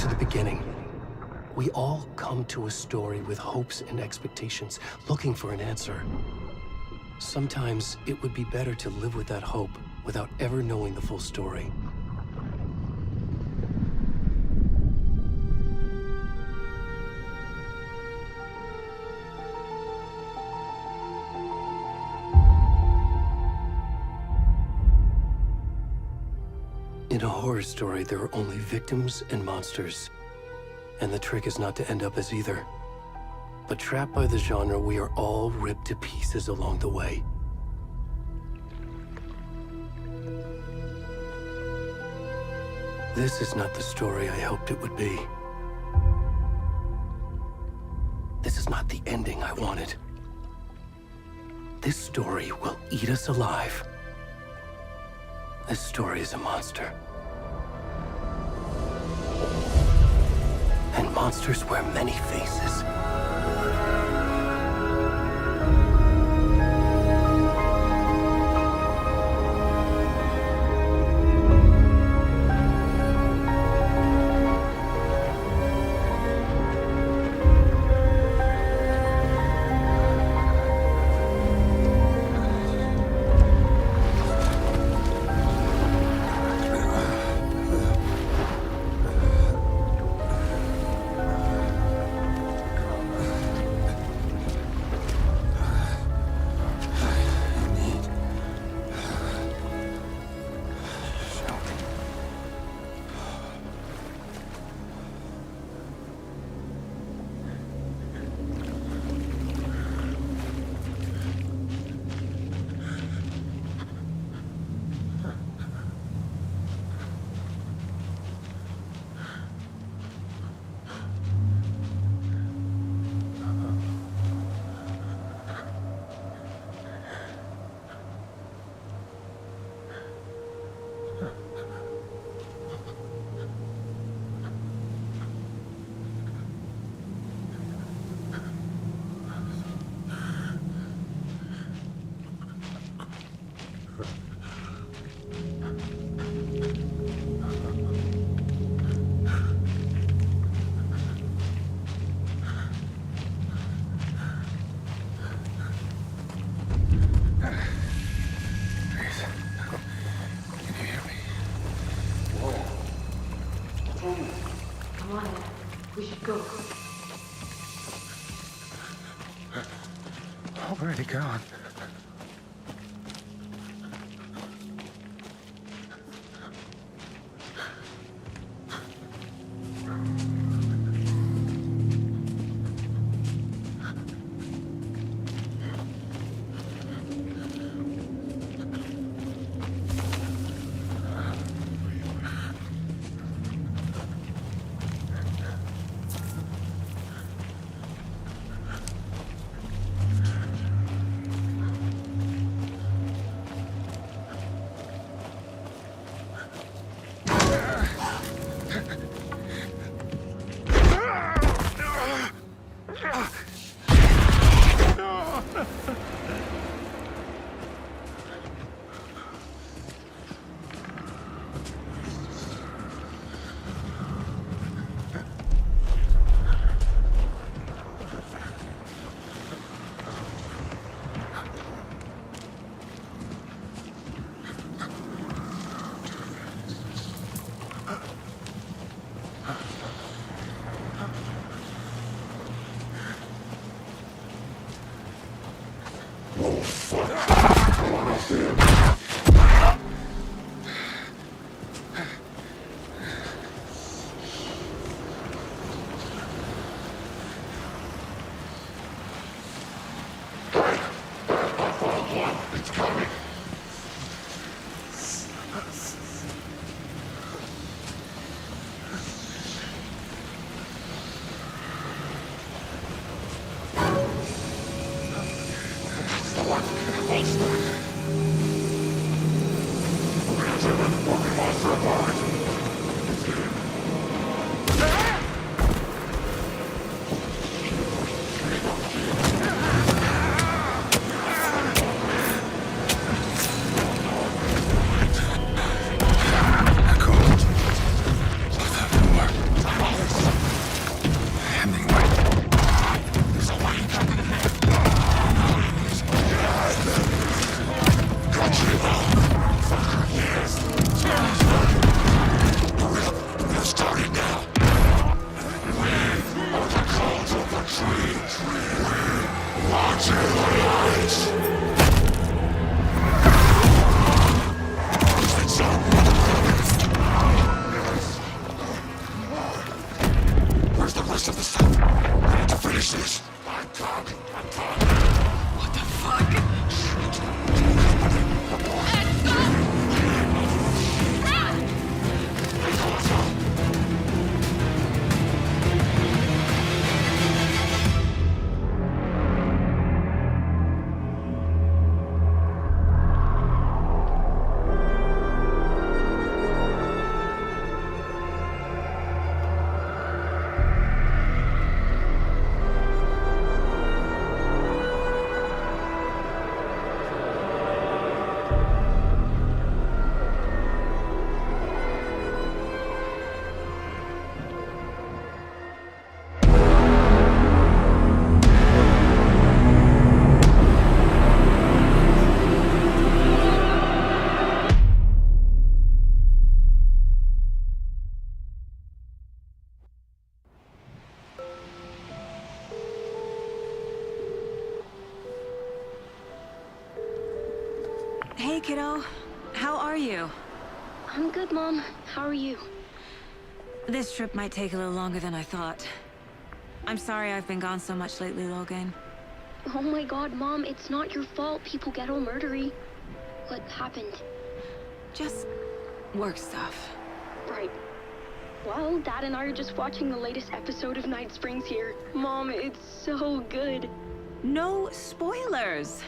to the beginning. We all come to a story with hopes and expectations, looking for an answer. Sometimes it would be better to live with that hope without ever knowing the full story. In a horror story, there are only victims and monsters. And the trick is not to end up as either. But trapped by the genre, we are all ripped to pieces along the way. This is not the story I hoped it would be. This is not the ending I wanted. This story will eat us alive. This story is a monster. And monsters wear many faces. Come on, we should go. Already gone. Hold still. kiddo. How are you? I'm good, Mom. How are you? This trip might take a little longer than I thought. I'm sorry I've been gone so much lately, Logan. Oh my god, Mom, it's not your fault people get all murdery. What happened? Just work stuff. Right. Well, Dad and I are just watching the latest episode of Night Springs here. Mom, it's so good. No spoilers!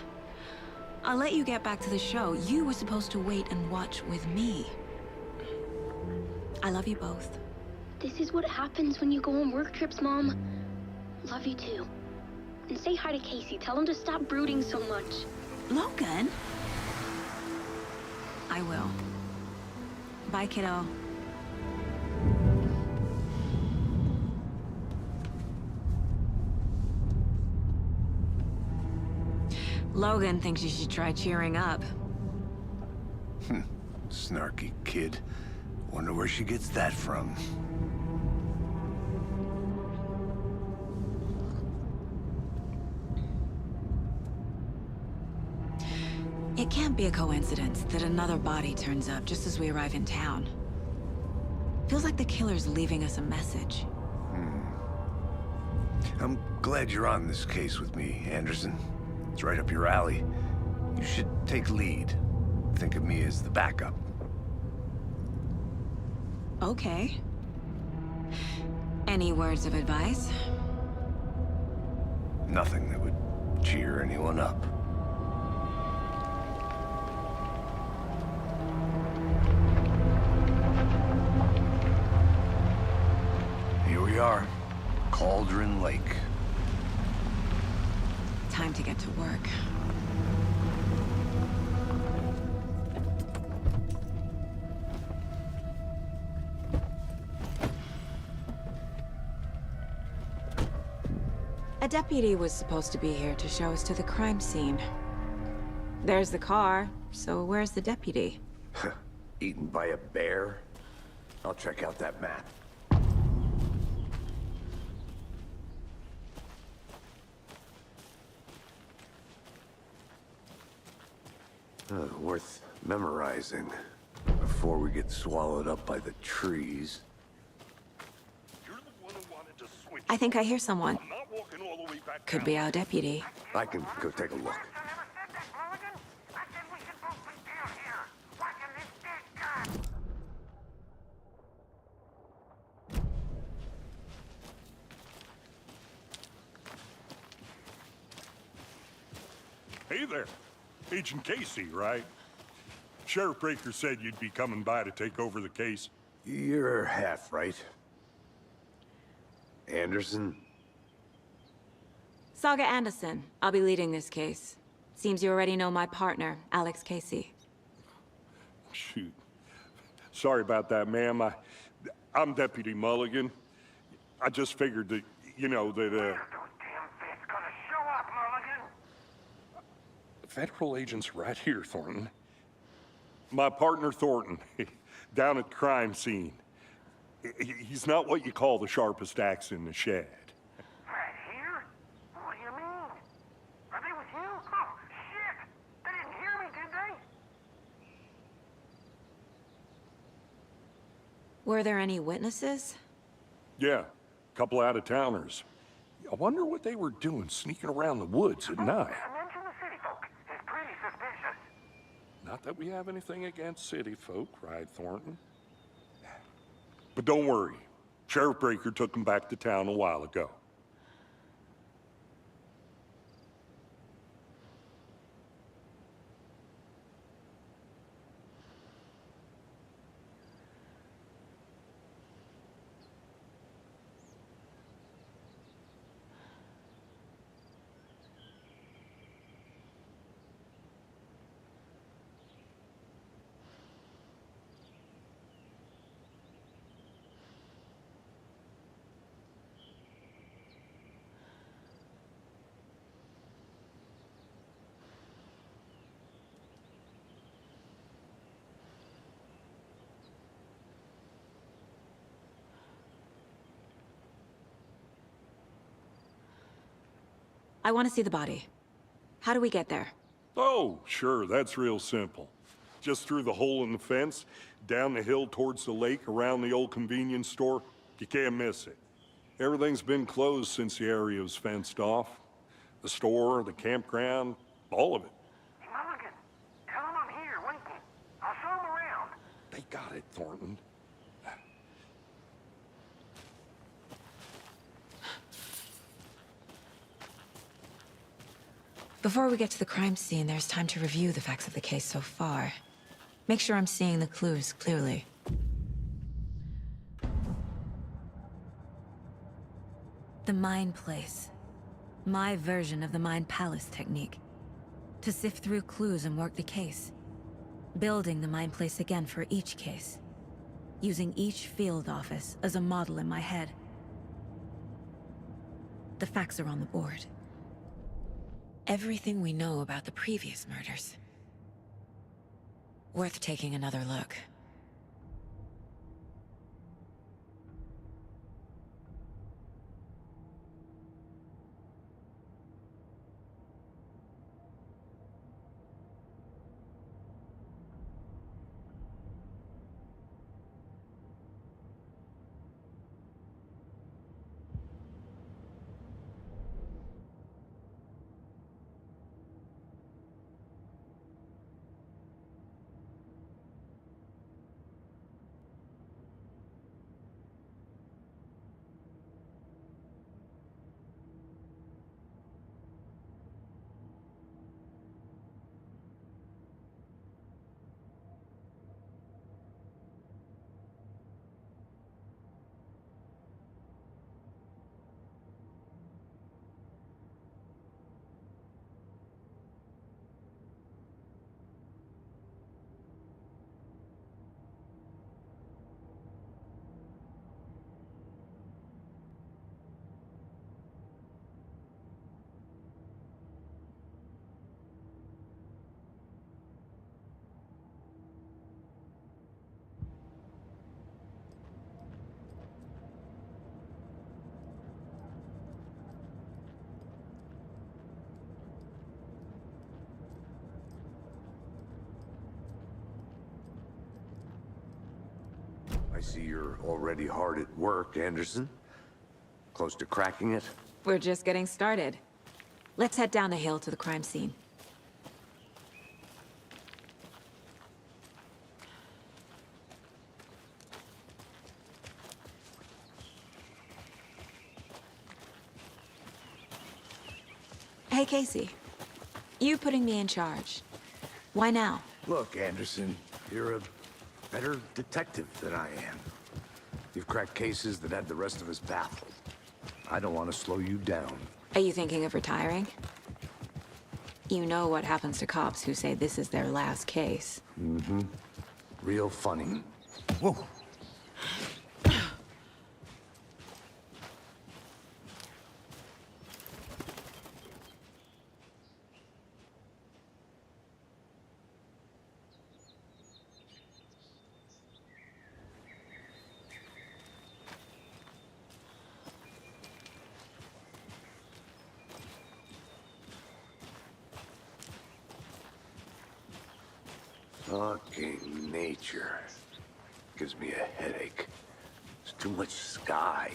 I'll let you get back to the show. You were supposed to wait and watch with me. I love you both. This is what happens when you go on work trips, Mom. Love you too. And say hi to Casey. Tell him to stop brooding so much. Logan? I will. Bye, kiddo. Logan thinks you should try cheering up. Snarky kid. Wonder where she gets that from. It can't be a coincidence that another body turns up just as we arrive in town. Feels like the killer's leaving us a message. I'm glad you're on this case with me, Anderson. It's right up your alley. You should take lead. Think of me as the backup. Okay. Any words of advice? Nothing that would cheer anyone up. Here we are. Cauldron Lake. Time to get to work. A deputy was supposed to be here to show us to the crime scene. There's the car, so where's the deputy? Eaten by a bear? I'll check out that map. Worth memorizing before we get swallowed up by the trees. You're the one who wanted to switch. I think I hear someone. I'm not walking all the way back Could down. be our deputy. I can go take a look. Hey there. Agent Casey, right? Sheriff Breaker said you'd be coming by to take over the case. You're half right. Anderson? Saga Anderson. I'll be leading this case. Seems you already know my partner, Alex Casey. Shoot. Sorry about that, ma'am. I'm Deputy Mulligan. I just figured that, you know, that, Federal agents right here, Thornton. My partner, Thornton, down at the crime scene. He's not what you call the sharpest axe in the shed. Right here? What do you mean? Are they with you? Oh, shit! They didn't hear me, did they? Were there any witnesses? Yeah, a couple out-of-towners. I wonder what they were doing sneaking around the woods at night. Mention the city folk. It's pretty suspicious. Not that we have anything against city folk, cried Thornton. But don't worry. Sheriff Breaker took them back to town a while ago. I want to see the body. How do we get there? Oh, sure, that's real simple. just through the hole in the fence, down the hill towards the lake, around the old convenience store. You can't miss it. Everything's been closed since the area was fenced off. The store, the campground, all of it. Hey, Mulligan, tell him I'm here waiting. I'll show him around. They got it, Thornton. Before we get to the crime scene, there's time to review the facts of the case so far. Make sure I'm seeing the clues clearly. The Mind Place. My version of the Mind Palace technique. To sift through clues and work the case. Building the Mind Place again for each case. Using each field office as a model in my head. The facts are on the board. Everything we know about the previous murders. Worth taking another look. I see you're already hard at work, Anderson. Close to cracking it? We're just getting started. Let's head down the hill to the crime scene. Hey, Casey. You putting me in charge. Why now? Look, Anderson, you're a better detective than I am. You've cracked cases that had the rest of us baffled. I don't want to slow you down. Are you thinking of retiring? You know what happens to cops who say this is their last case. Mm-hmm. Real funny. Whoa. Fucking nature. Gives me a headache. There's too much sky.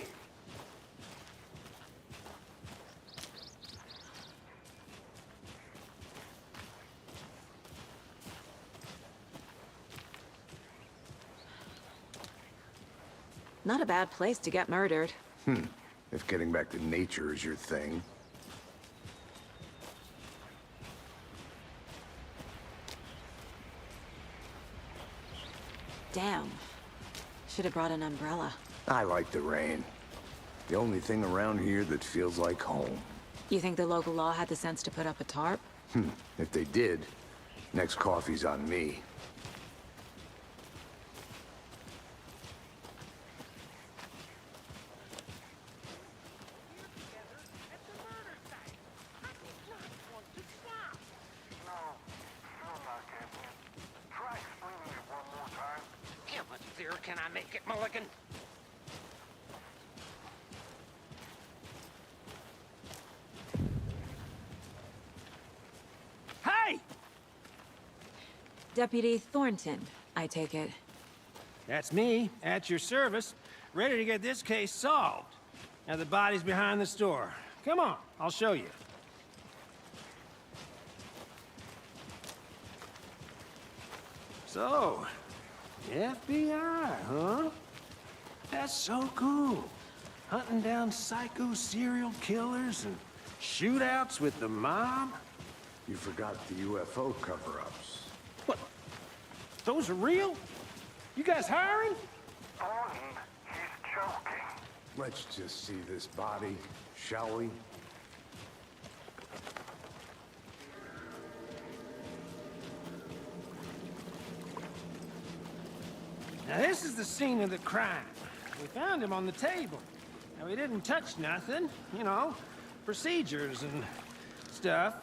Not a bad place to get murdered. If getting back to nature is your thing. Damn. Should have brought an umbrella. I like the rain. The only thing around here that feels like home. You think the local law had the sense to put up a tarp? If they did, next coffee's on me. Can I make it, Mulligan? Deputy Thornton, I take it. That's me, at your service, ready to get this case solved. Now the body's behind the store. Come on, I'll show you. So, FBI, huh? That's so cool. Hunting down psycho serial killers and shootouts with the mob. You forgot the UFO cover-ups. What? Those are real? You guys hiring? Thornton, he's joking. Let's just see this body, shall we? Now this is the scene of the crime. We found him on the table. Now he didn't touch nothing, you know, procedures and stuff.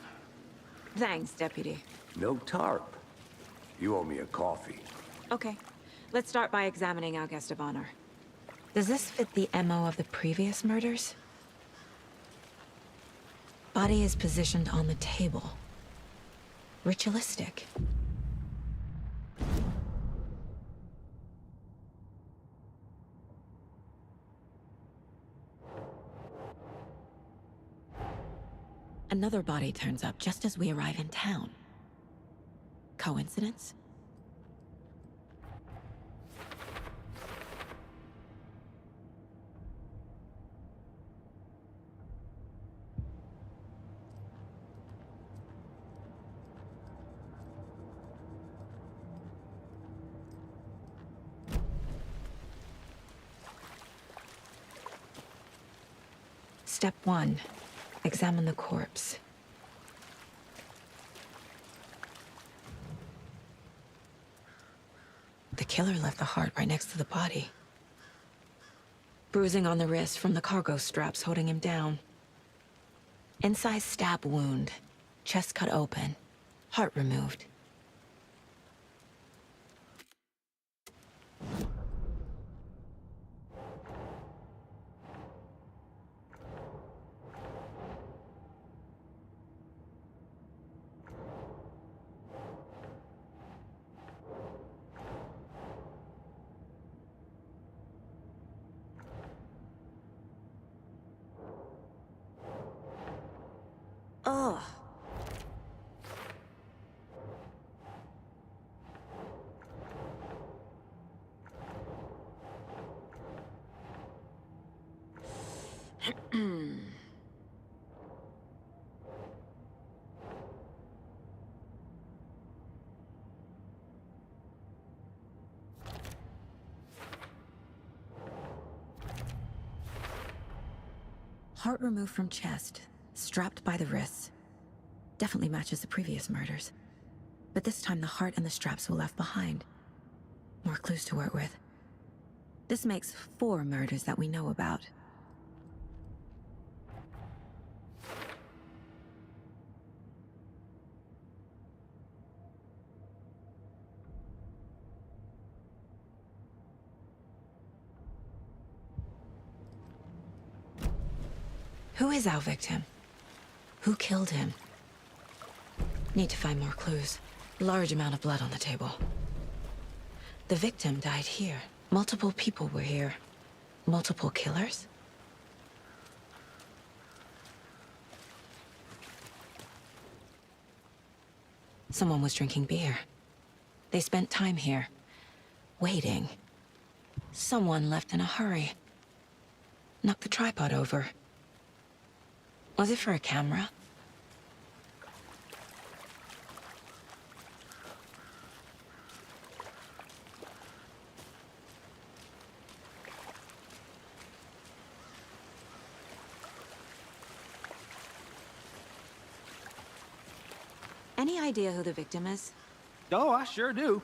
Thanks, Deputy. No tarp. You owe me a coffee. Okay, let's start by examining our guest of honor. Does this fit the MO of the previous murders? Body is positioned on the table. Ritualistic. Another body turns up just as we arrive in town. Coincidence? Step 1. Examine the corpse. The killer left the heart right next to the body. Bruising on the wrist from the cargo straps holding him down. Incised stab wound. Chest cut open. Heart removed. Ugh. Heart removed from chest, strapped by the wrists. Definitely matches the previous murders. But this time the heart and the straps were left behind. More clues to work with. This makes 4 murders that we know about. Who is our victim? Who killed him? Need to find more clues. Large amount of blood on the table. The victim died here. Multiple people were here. Multiple killers? Someone was drinking beer. They spent time here. Waiting. Someone left in a hurry. Knocked the tripod over. Was it for a camera? Any idea who the victim is? Oh, I sure do.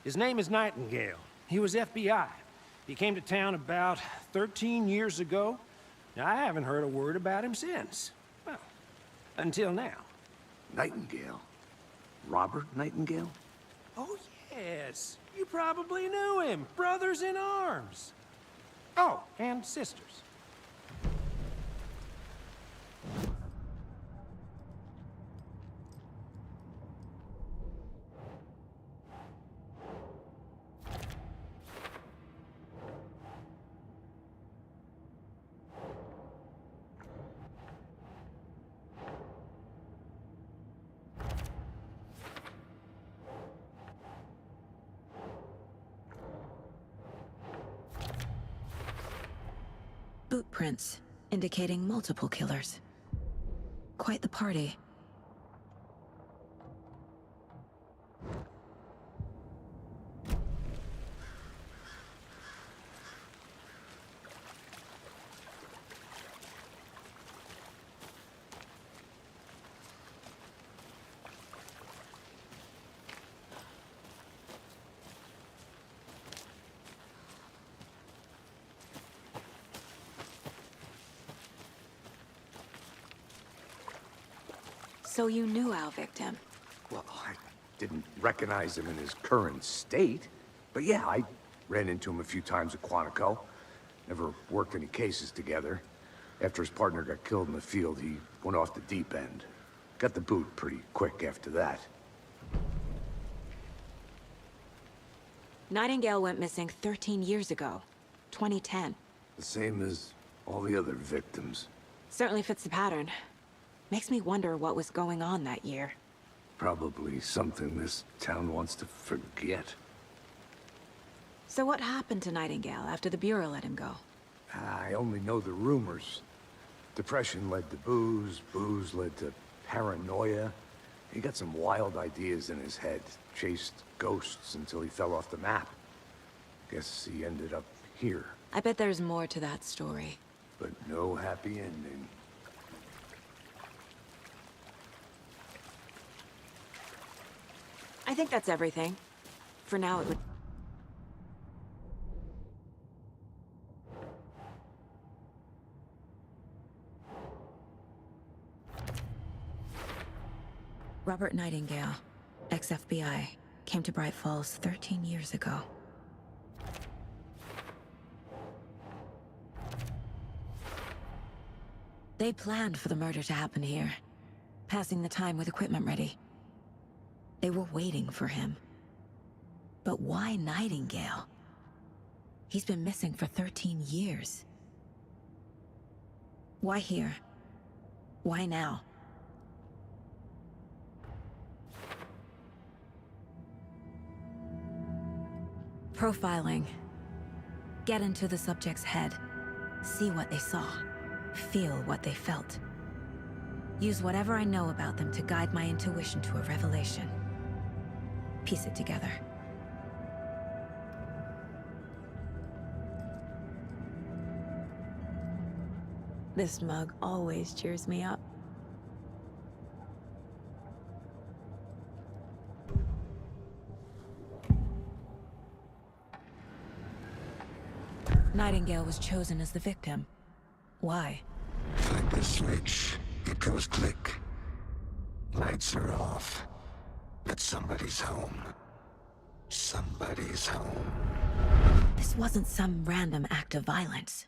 His name is Nightingale. He was FBI. He came to town about 13 years ago. Now, I haven't heard a word about him since. Well, until now. Nightingale? Robert Nightingale? Oh, yes. You probably knew him. Brothers in arms. Oh, and sisters. boot prints, indicating multiple killers. Quite the party. So you knew our victim? Well, I didn't recognize him in his current state. But yeah, I ran into him a few times at Quantico. Never worked any cases together. After his partner got killed in the field, he went off the deep end. Got the boot pretty quick after that. Nightingale went missing 13 years ago, 2010. The same as all the other victims. Certainly fits the pattern. Makes me wonder what was going on that year. Probably something this town wants to forget. So what happened to Nightingale after the Bureau let him go? I only know the rumors. Depression led to booze, booze led to paranoia. He got some wild ideas in his head, chased ghosts until he fell off the map. Guess he ended up here, I bet there's more to that story. but no happy ending. I think that's everything. For now, it would... Robert Nightingale, ex-FBI, came to Bright Falls 13 years ago. They planned for the murder to happen here, passing the time with equipment ready. They were waiting for him. But why Nightingale? He's been missing for 13 years. Why here? Why now? Profiling. Get into the subject's head. See what they saw. Feel what they felt. Use whatever I know about them to guide my intuition to a revelation. Piece it together. This mug always cheers me up. Nightingale was chosen as the victim. Why? Flip the switch, it goes click. Lights are off. But somebody's home. Somebody's home. This wasn't some random act of violence.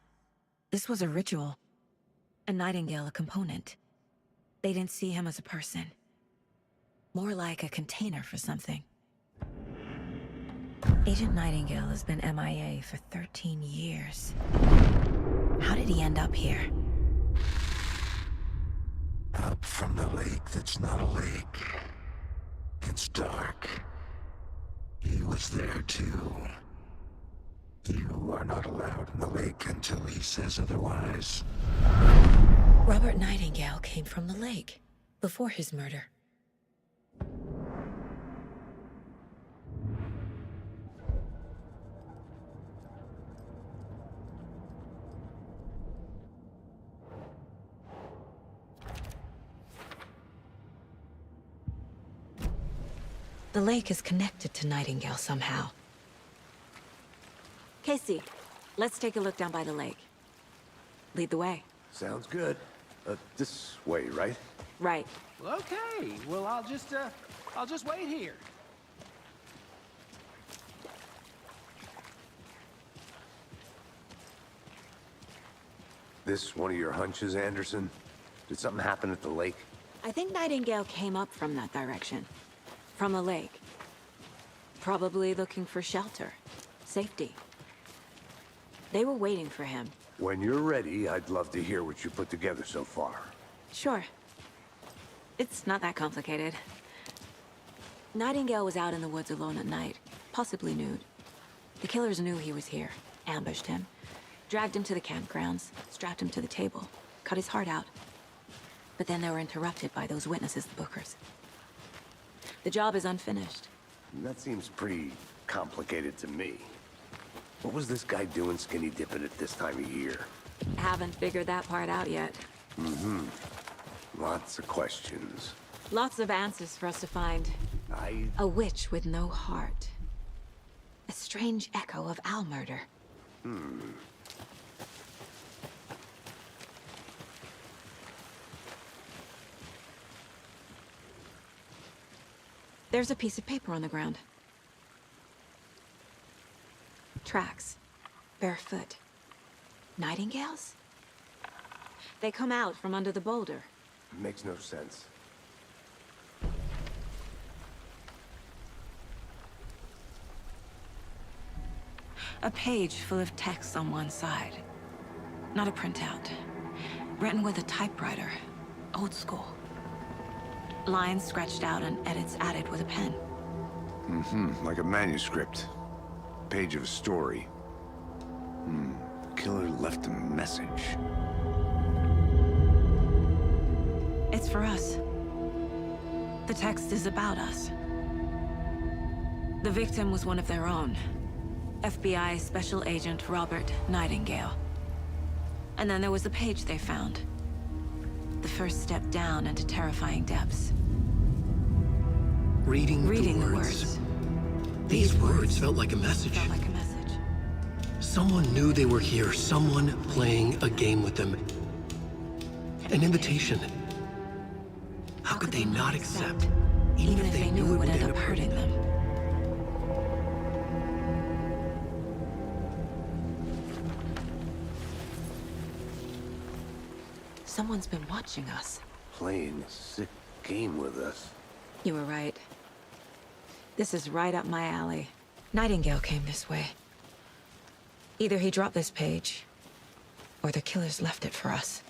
This was a ritual. And Nightingale a component. They didn't see him as a person. More like a container for something. Agent Nightingale has been MIA for 13 years. How did he end up here? Up from the lake that's not a lake. It's dark. He was there too. You are not allowed in the lake until he says otherwise. Robert Nightingale came from the lake, before his murder. The lake is connected to Nightingale somehow. Casey, let's take a look down by the lake. Lead the way. Sounds good. This way, right? Right. Well, okay. Well, I'll just wait here. This one of your hunches, Anderson? Did something happen at the lake? I think Nightingale came up from that direction. From the lake. Probably looking for shelter. Safety. They were waiting for him. When you're ready, I'd love to hear what you put together so far. Sure. It's not that complicated. Nightingale was out in the woods alone at night, possibly nude. The killers knew he was here, ambushed him. Dragged him to the campgrounds, strapped him to the table, cut his heart out. But then they were interrupted by those witnesses, the Bookers. The job is unfinished. That seems pretty complicated to me. What was this guy doing skinny dipping at this time of year? Haven't figured that part out yet. Lots of questions. Lots of answers for us to find. A witch with no heart. A strange echo of Al murder. There's a piece of paper on the ground. Tracks. Barefoot. Nightingales? They come out from under the boulder. Makes no sense. A page full of text on one side. Not a printout. Written with a typewriter. Old school. Lines scratched out and edits added with a pen. Like a manuscript. Page of a story. Killer left a message. It's for us. The text is about us. The victim was one of their own. FBI Special Agent Robert Nightingale. And then there was the page they found. The first step down into terrifying depths. Reading The the words. These words felt like a message. Felt like a message. Someone knew they were here, someone playing a game with them. An invitation. How could they not accept, even if they knew it would end up hurting them? Someone's been watching us. Playing a sick game with us. You were right. This is right up my alley. Nightingale came this way. Either he dropped this page, or the killers left it for us.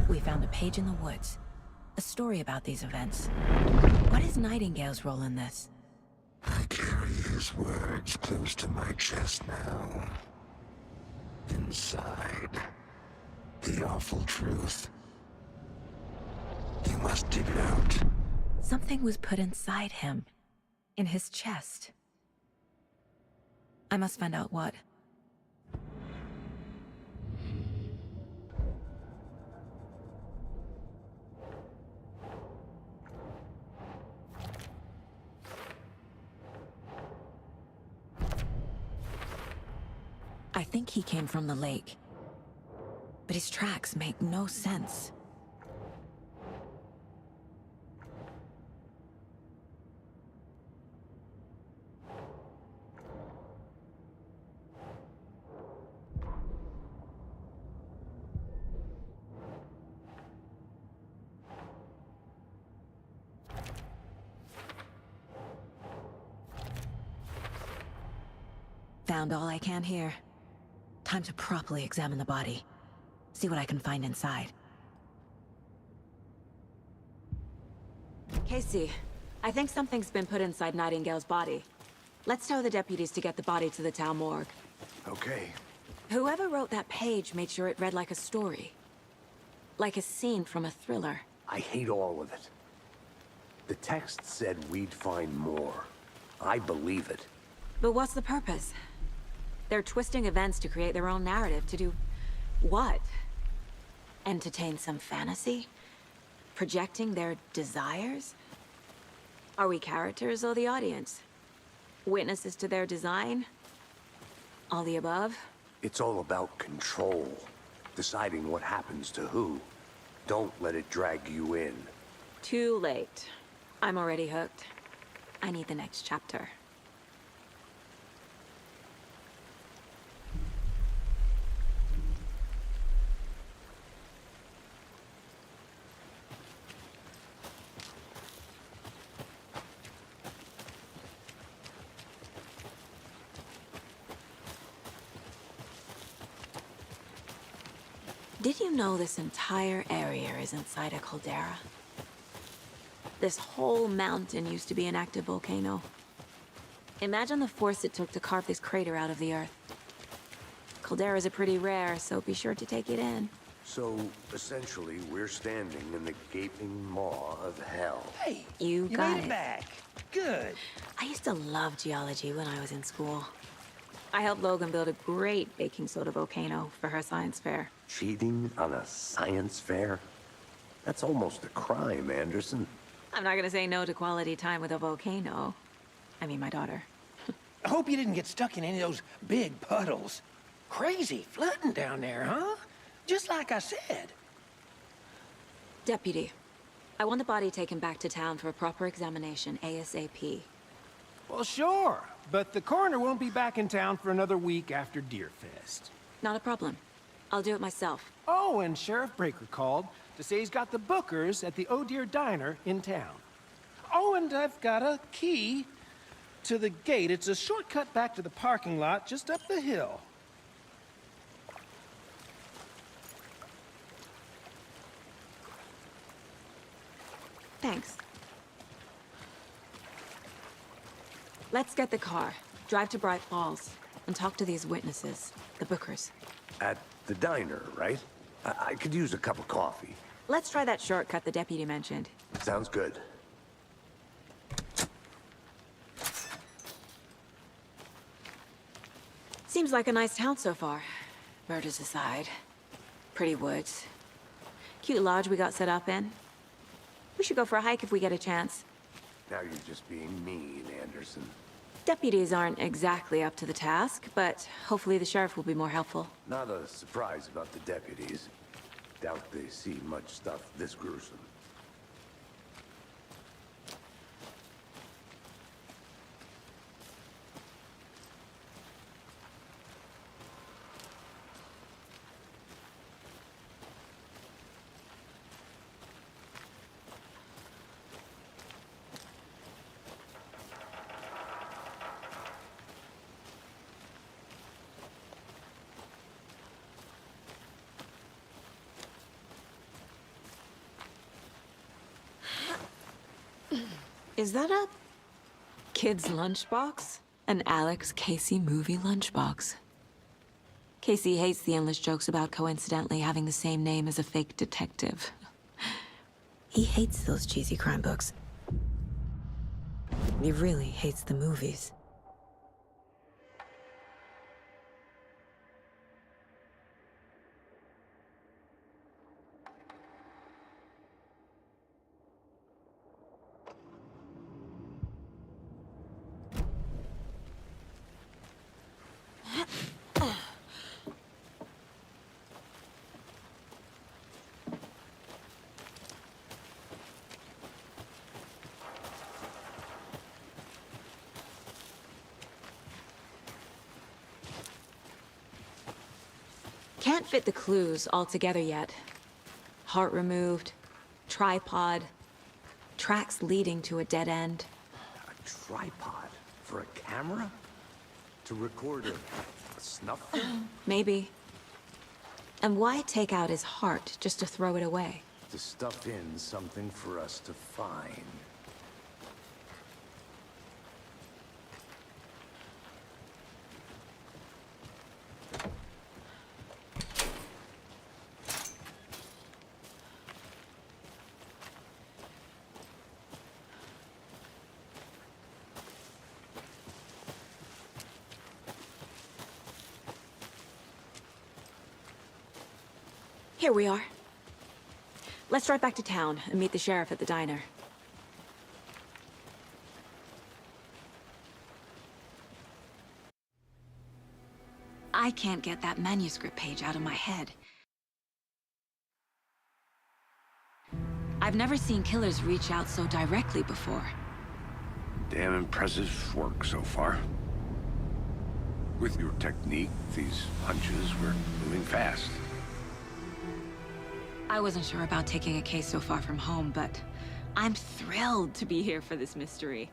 We found a page in the woods. A story about these events. What is Nightingale's role in this? I carry his words close to my chest now. Inside, the awful truth. You must dig it out. Something was put inside him. In his chest. I must find out what. I think he came from the lake. But his tracks make no sense. Found all I can here. Time to properly examine the body. See what I can find inside. Casey, I think something's been put inside Nightingale's body. Let's tell the deputies to get the body to the town morgue. Okay. Whoever wrote that page made sure it read like a story. Like a scene from a thriller. I hate all of it. The text said we'd find more. I believe it. But what's the purpose? They're twisting events to create their own narrative to do... what? Entertain some fantasy? Projecting their desires? Are we characters or the audience? Witnesses to their design? All the above? It's all about control. Deciding what happens to who. Don't let it drag you in. Too late. I'm already hooked. I need the next chapter. Did you know this entire area is inside a caldera? This whole mountain used to be an active volcano. Imagine the force it took to carve this crater out of the earth. Calderas are pretty rare, so be sure to take it in. So, essentially, we're standing in the gaping maw of hell. Hey, You got made it back. Good. I used to love geology when I was in school. I helped Logan build a great baking soda volcano for her science fair. Cheating on a science fair? That's almost a crime, Anderson. I'm not gonna say no to quality time with a volcano. I mean, my daughter. I hope you didn't get stuck in any of those big puddles. Crazy flooding down there, huh? Just like I said. Deputy, I want the body taken back to town for a proper examination ASAP. Well, sure. But the coroner won't be back in town for another week after Deerfest. Not a problem. I'll do it myself. Oh, and Sheriff Breaker called to say he's got the bookers at the Oh Dear Diner in town. Oh, and I've got a key to the gate. It's a shortcut back to the parking lot just up the hill. Thanks. Let's get the car, drive to Bright Falls, and talk to these witnesses, the bookers. At the diner, right? I could use a cup of coffee. Let's try that shortcut the deputy mentioned. Sounds good. Seems like a nice town so far. Murders aside. Pretty woods. Cute lodge we got set up in. We should go for a hike if we get a chance. Now you're just being mean, Anderson. Deputies aren't exactly up to the task, but hopefully the sheriff will be more helpful. Not a surprise about the deputies. Doubt they see much stuff this gruesome. Is that a kid's lunchbox? An Alex Casey movie lunchbox. Casey hates the endless jokes about coincidentally having the same name as a fake detective. He hates those cheesy crime books. He really hates the movies. Can't fit the clues all together yet. Heart removed, tripod, tracks leading to a dead end. A tripod? For a camera? To record a snuff film? Maybe. And why take out his heart just to throw it away? To stuff in something for us to find. Here we are. Let's drive back to town and meet the sheriff at the diner. I can't get that manuscript page out of my head. I've never seen killers reach out so directly before. Damn impressive work so far. With your technique, these hunches were moving fast. I wasn't sure about taking a case so far from home, but I'm thrilled to be here for this mystery.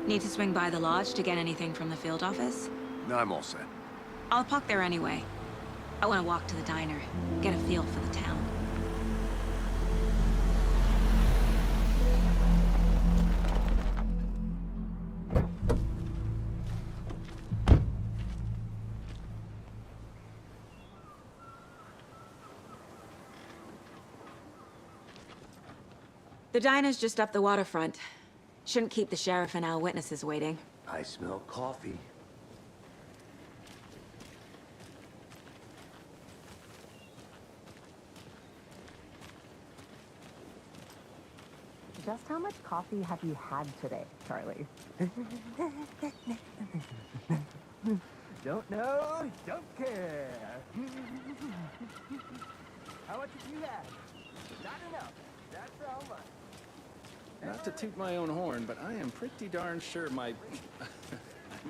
Need to swing by the lodge to get anything from the field office? No, I'm all set. I'll park there anyway. I want to walk to the diner, get a feel for the town. The diner's just up the waterfront. Shouldn't keep the sheriff and our witnesses waiting. I smell coffee. Just how much coffee have you had today, Charlie? Don't know, don't care. How much have you had? Not enough. That's how much. Not to toot my own horn, but I am pretty darn sure my...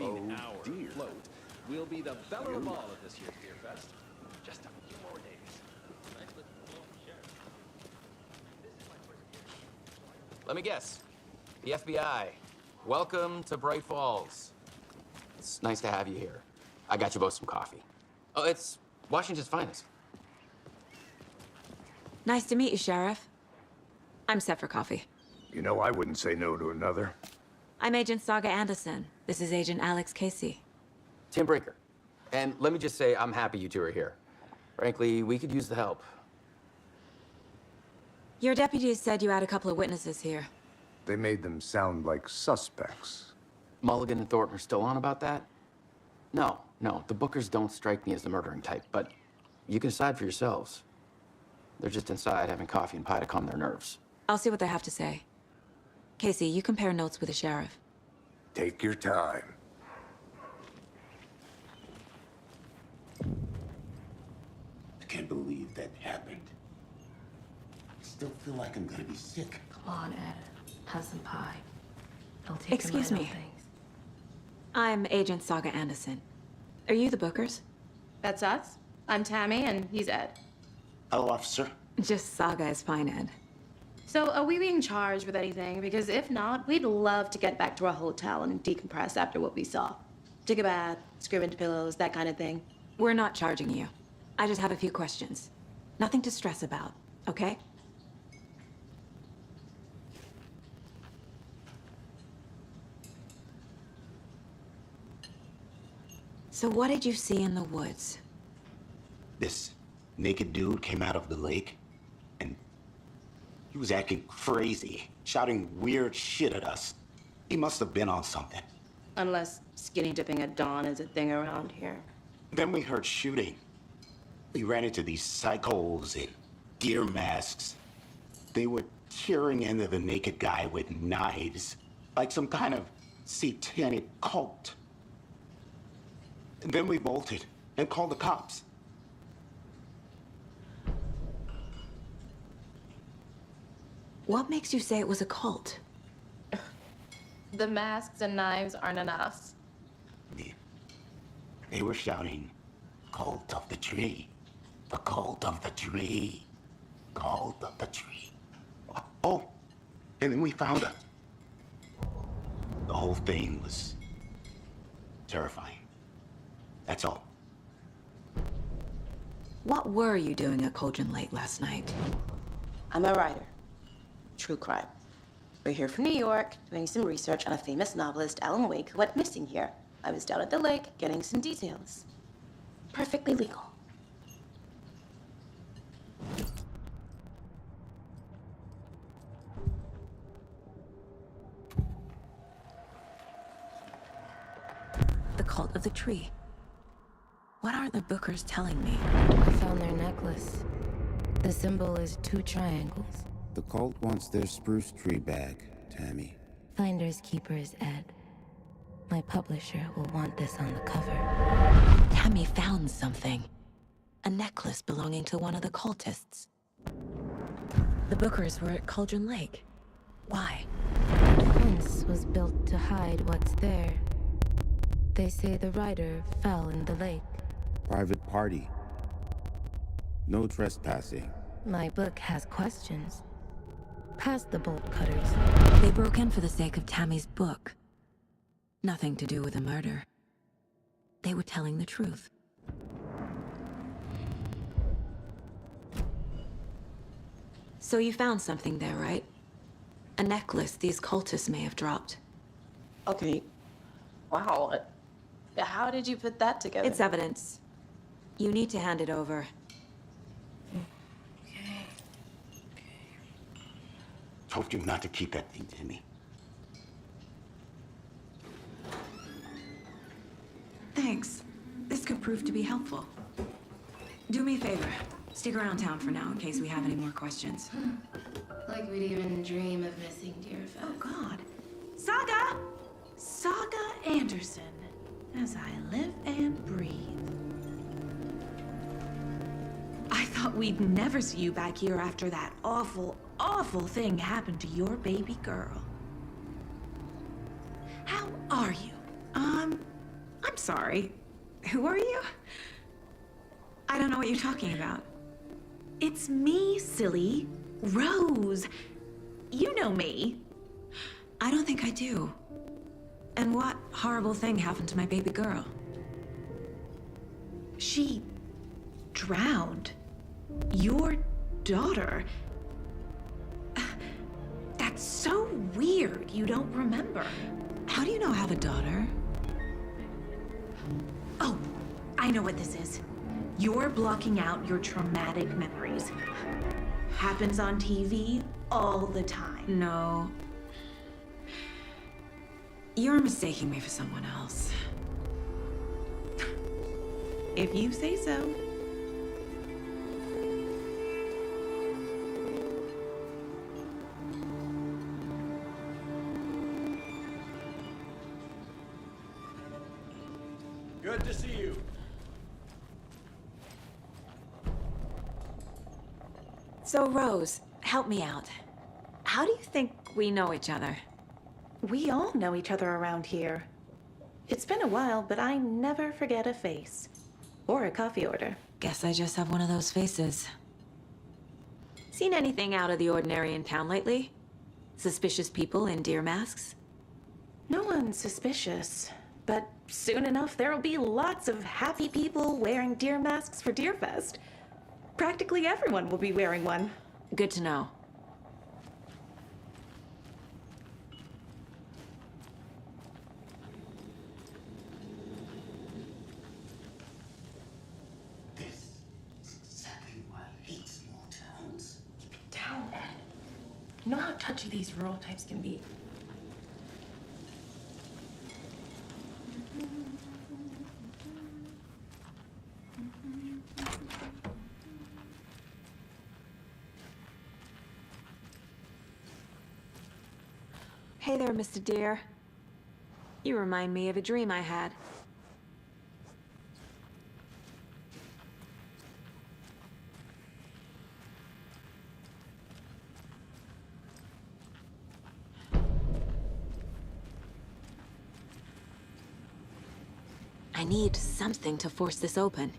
our float will be the belle of all of this year's Beer Fest. Just a few more days. Let me guess. The FBI. Welcome to Bright Falls. It's nice to have you here. I got you both some coffee. Oh, it's Washington's finest. Nice to meet you, Sheriff. I'm set for coffee. You know, I wouldn't say no to another. I'm Agent Saga Anderson. This is Agent Alex Casey. Tim Breaker. And let me just say, I'm happy you two are here. Frankly, we could use the help. Your deputies said you had a couple of witnesses here. They made them sound like suspects. Mulligan and Thornton are still on about that? No, the Bookers don't strike me as the murdering type, but you can decide for yourselves. They're just inside having coffee and pie to calm their nerves. I'll see what they have to say. Casey, you compare notes with the sheriff. Take your time. I can't believe that happened. I still feel like I'm gonna be sick. Come on, Ed. Have some pie. I'll take Excuse me. things. I'm Agent Saga Anderson. Are you the Bookers? That's us. I'm Tammy, and he's Ed. Hello, officer. Just Saga is fine, Ed. So, are we being charged with anything? Because if not, we'd love to get back to our hotel and decompress after what we saw. Take a bath, scream into pillows, that kind of thing. We're not charging you. I just have a few questions. Nothing to stress about, okay? So what did you see in the woods? This naked dude came out of the lake, and he was acting crazy, shouting weird shit at us. He must have been on something. Unless skinny dipping at dawn is a thing around here. Then we heard shooting. We ran into these psychos in gear masks. They were tearing into the naked guy with knives, like some kind of satanic cult. And then we bolted and called the cops. What makes you say it was a cult? The masks and knives aren't enough. They were shouting, "Cult of the tree. The cult of the tree. Cult of the tree." Oh, and then we found her. The whole thing was terrifying. That's all. What were you doing at Cauldron Lake last night? I'm a writer. True crime. We're here from New York, doing some research on a famous novelist, Alan Wake, who went missing here. I was down at the lake, getting some details. Perfectly legal. The cult of the tree. What are the Bookers telling me? I found their necklace. The symbol is 2 triangles. The cult wants their spruce tree back, Tammy. Finders keepers, Ed. My publisher will want this on the cover. Tammy found something. A necklace belonging to one of the cultists. The Bookers were at Cauldron Lake. Why? The fence was built to hide what's there. They say the writer fell in the lake. Private party. No trespassing. My book has questions. Past the bolt cutters. They broke in for the sake of Tammy's book. Nothing to do with the murder. They were telling the truth. So you found something there, right? A necklace these cultists may have dropped. Okay. Wow. How did you put that together? It's evidence. You need to hand it over. Told you not to keep that thing to me. Thanks. This could prove to be helpful. Do me a favor. Stick around town for now in case we have any more questions. Like we'd even dream of missing Deerfest. Oh, God. Saga! Saga Anderson. As I live and breathe. I thought we'd never see you back here after that awful, awful thing happened to your baby girl. How are you? I'm sorry. Who are you? I don't know what you're talking about. It's me, silly. Rose. You know me. I don't think I do. And what horrible thing happened to my baby girl? She drowned. Your daughter. That's so weird you don't remember. How do you know I have a daughter? Oh, I know what this is. You're blocking out your traumatic memories. Happens on TV all the time. No. You're mistaking me for someone else. If you say so. Good to see you. So, Rose, help me out. How do you think we know each other? We all know each other around here. It's been a while, but I never forget a face. Or a coffee order. Guess I just have one of those faces. Seen anything out of the ordinary in town lately? Suspicious people in deer masks? No one's suspicious. But soon enough, there'll be lots of happy people wearing deer masks for Deerfest. Practically everyone will be wearing one. Good to know. This is exactly why I hate small towns. Keep it down, Ed. You know how touchy these rural types can be. Hey there, Mr. Deer. You remind me of a dream I had. I need something to force this open.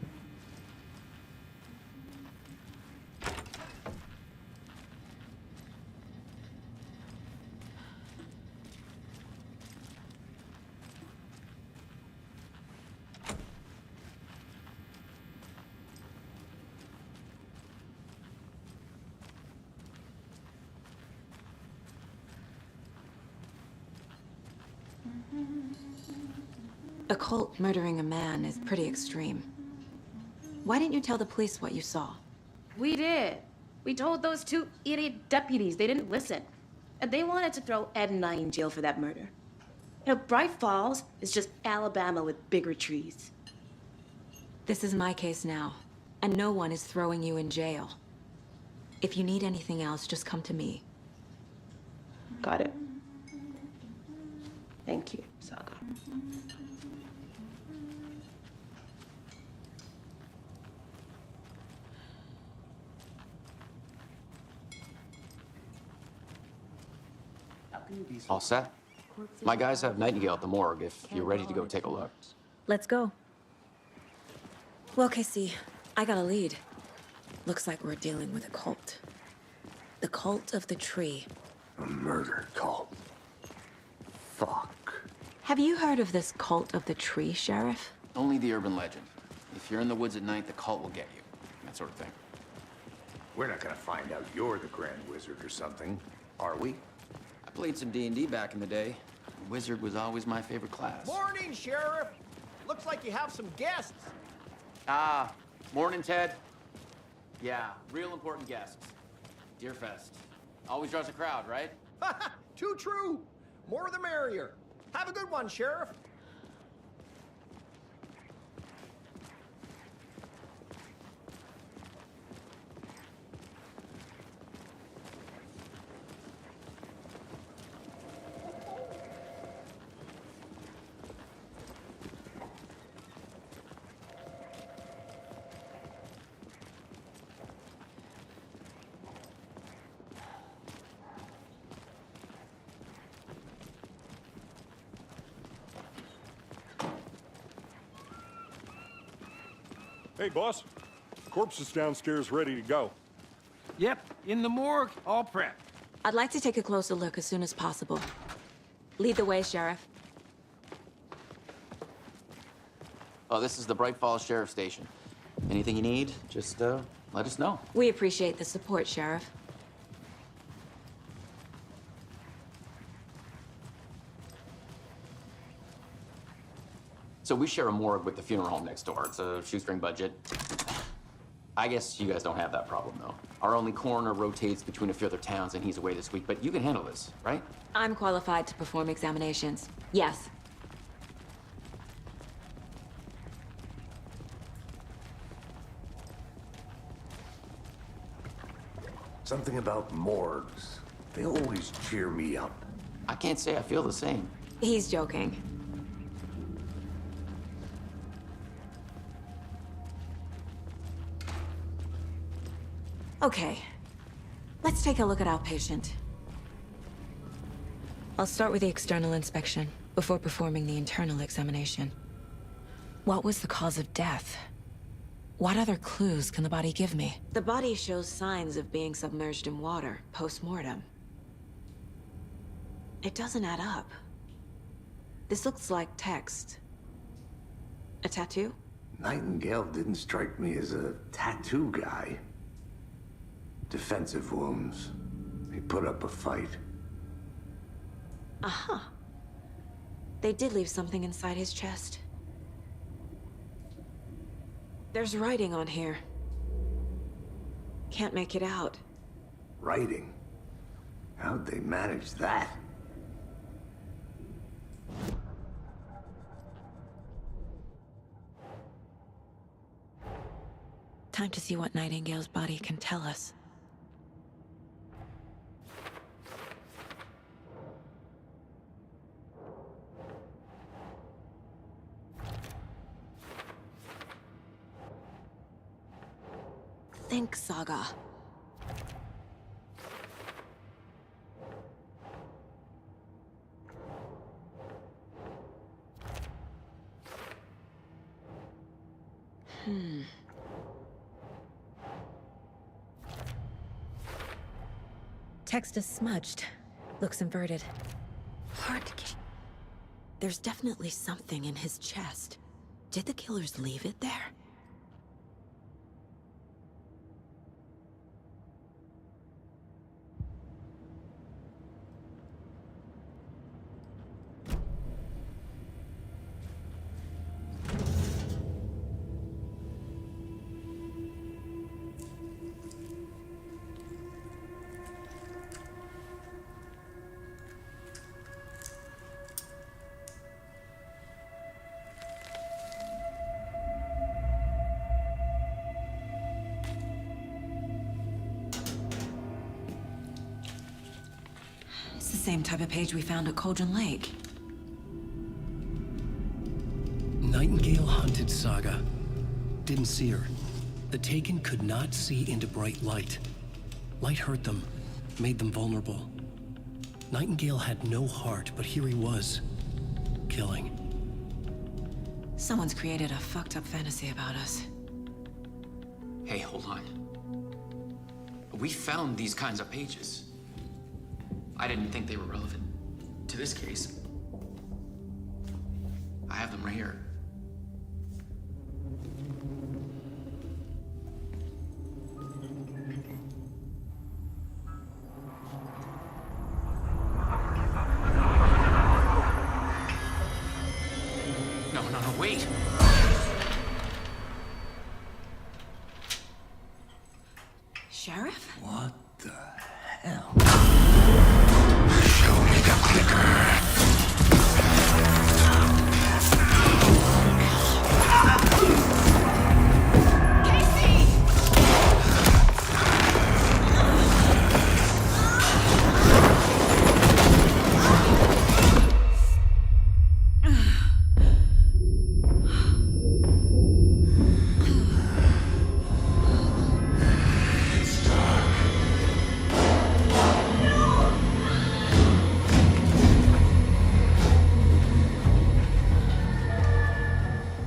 A cult murdering a man is pretty extreme. Why didn't you tell the police what you saw? We did. We told those two idiot deputies. They didn't listen. And they wanted to throw Ed and I in jail for that murder. You know, Bright Falls is just Alabama with bigger trees. This is my case now, and no one is throwing you in jail. If you need anything else, just come to me. Got it. Thank you, Saga. All set? My guys have Nightingale at the morgue if you're ready to go take a look. Let's go. Well, Casey, I got a lead. Looks like we're dealing with a cult. The cult of the tree. A murder cult. Fuck. Have you heard of this cult of the tree, Sheriff? Only the urban legend. If you're in the woods at night, the cult will get you. That sort of thing. We're not gonna find out you're the Grand Wizard or something, are we? I played some D&D back in the day. Wizard was always my favorite class. Morning, Sheriff. Looks like you have some guests. Ah, morning, Ted. Yeah, real important guests. Deerfest. Always draws a crowd, right? Too true. More the merrier. Have a good one, Sheriff. Hey, boss. Corpse is downstairs ready to go. Yep, in the morgue, all prepped. I'd like to take a closer look as soon as possible. Lead the way, Sheriff. Oh, this is the Bright Falls Sheriff Station. Anything you need, just let us know. We appreciate the support, Sheriff. So we share a morgue with the funeral home next door. It's a shoestring budget. I guess you guys don't have that problem, though. Our only coroner rotates between a few other towns, and he's away this week, but you can handle this, right? I'm qualified to perform examinations. Yes. Something about morgues. They always cheer me up. I can't say I feel the same. He's joking. Okay, let's take a look at our patient. I'll start with the external inspection before performing the internal examination. What was the cause of death? What other clues can the body give me? The body shows signs of being submerged in water post-mortem. It doesn't add up. This looks like text. A tattoo? Nightingale didn't strike me as a tattoo guy. Defensive wounds. He put up a fight. Uh-huh. They did leave something inside his chest. There's writing on here. Can't make it out. Writing? How'd they manage that? Time to see what Nightingale's body can tell us. Think, Saga. Text is smudged. Looks inverted. Hard to get. There's definitely something in his chest. Did the killers leave it there? It's the same type of page we found at Cauldron Lake. Nightingale hunted Saga. Didn't see her. The Taken could not see into bright light. Light hurt them, made them vulnerable. Nightingale had no heart, but here he was, killing. Someone's created a fucked up fantasy about us. Hey, hold on. We found these kinds of pages. I didn't think they were relevant to this case. I have them right here.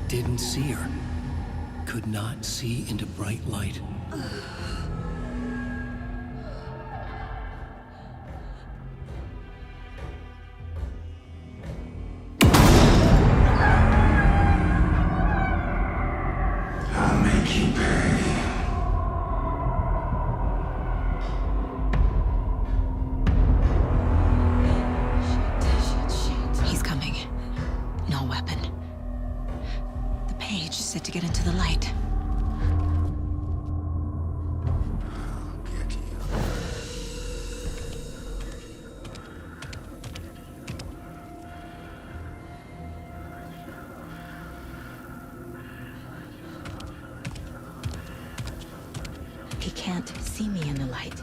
didn't see her. Could not see into bright light. I'll make you pay. He's coming. No weapon. The page said to get into the light. He can't see me in the light.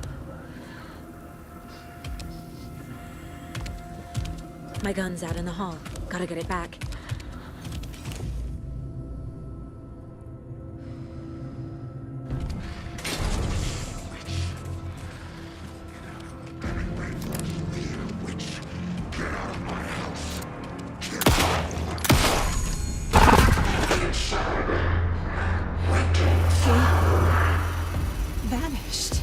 My gun's out in the hall. Gotta get it back. Vanished.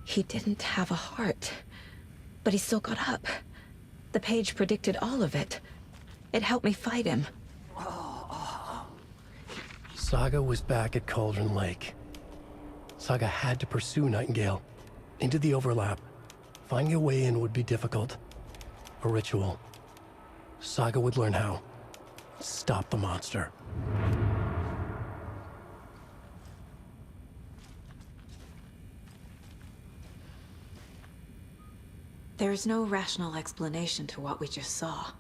He didn't have a heart, but he still got up. The page predicted all of it. It helped me fight him. Saga was back at Cauldron Lake. Saga had to pursue Nightingale. Into the overlap. Finding a way in would be difficult. A ritual. Saga would learn how. Stop the monster. There's no rational explanation to what we just saw.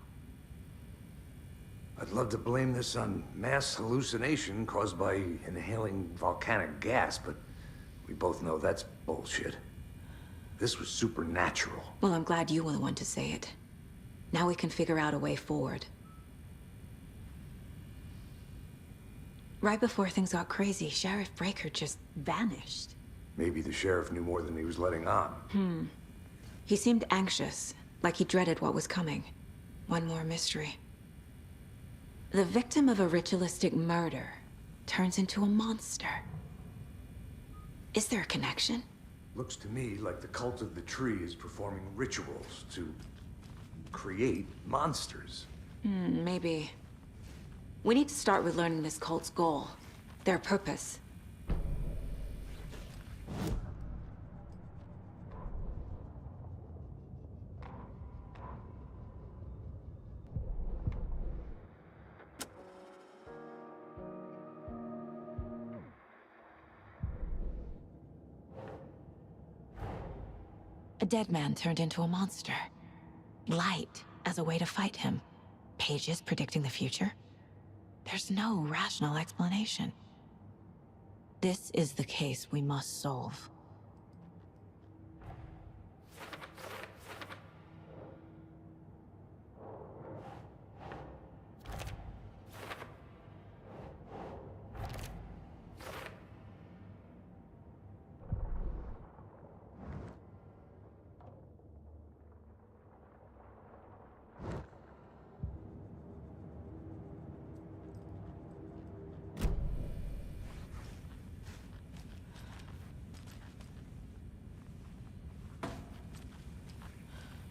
I'd love to blame this on mass hallucination caused by inhaling volcanic gas, but we both know that's bullshit. This was supernatural. Well, I'm glad you were the one to say it. Now we can figure out a way forward. Right before things got crazy, Sheriff Breaker just vanished. Maybe the sheriff knew more than he was letting on. He seemed anxious, like he dreaded what was coming. One more mystery. The victim of a ritualistic murder turns into a monster. Is there a connection? Looks to me like the cult of the tree is performing rituals to create monsters. Maybe. We need to start with learning this cult's goal, their purpose. A dead man turned into a monster. Light as a way to fight him. Pages predicting the future. There's no rational explanation. This is the case we must solve.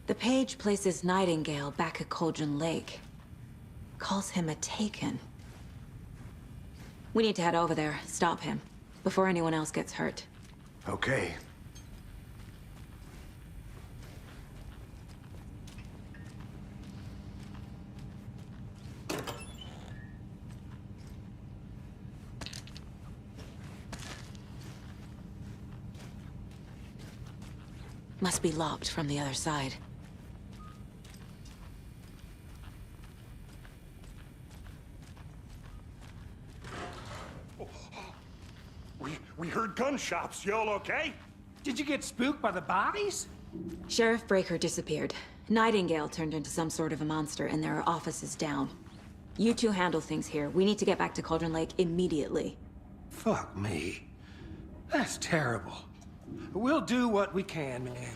The page places Nightingale back at Cauldron Lake. Calls him a Taken. We need to head over there, stop him, before anyone else gets hurt. Okay. Must be locked from the other side. We heard gunshots. Y'all okay? Did you get spooked by the bodies? Sheriff Breaker disappeared. Nightingale turned into some sort of a monster, and there are offices down. You two handle things here. We need to get back to Cauldron Lake immediately. Fuck me. That's terrible. We'll do what we can, man.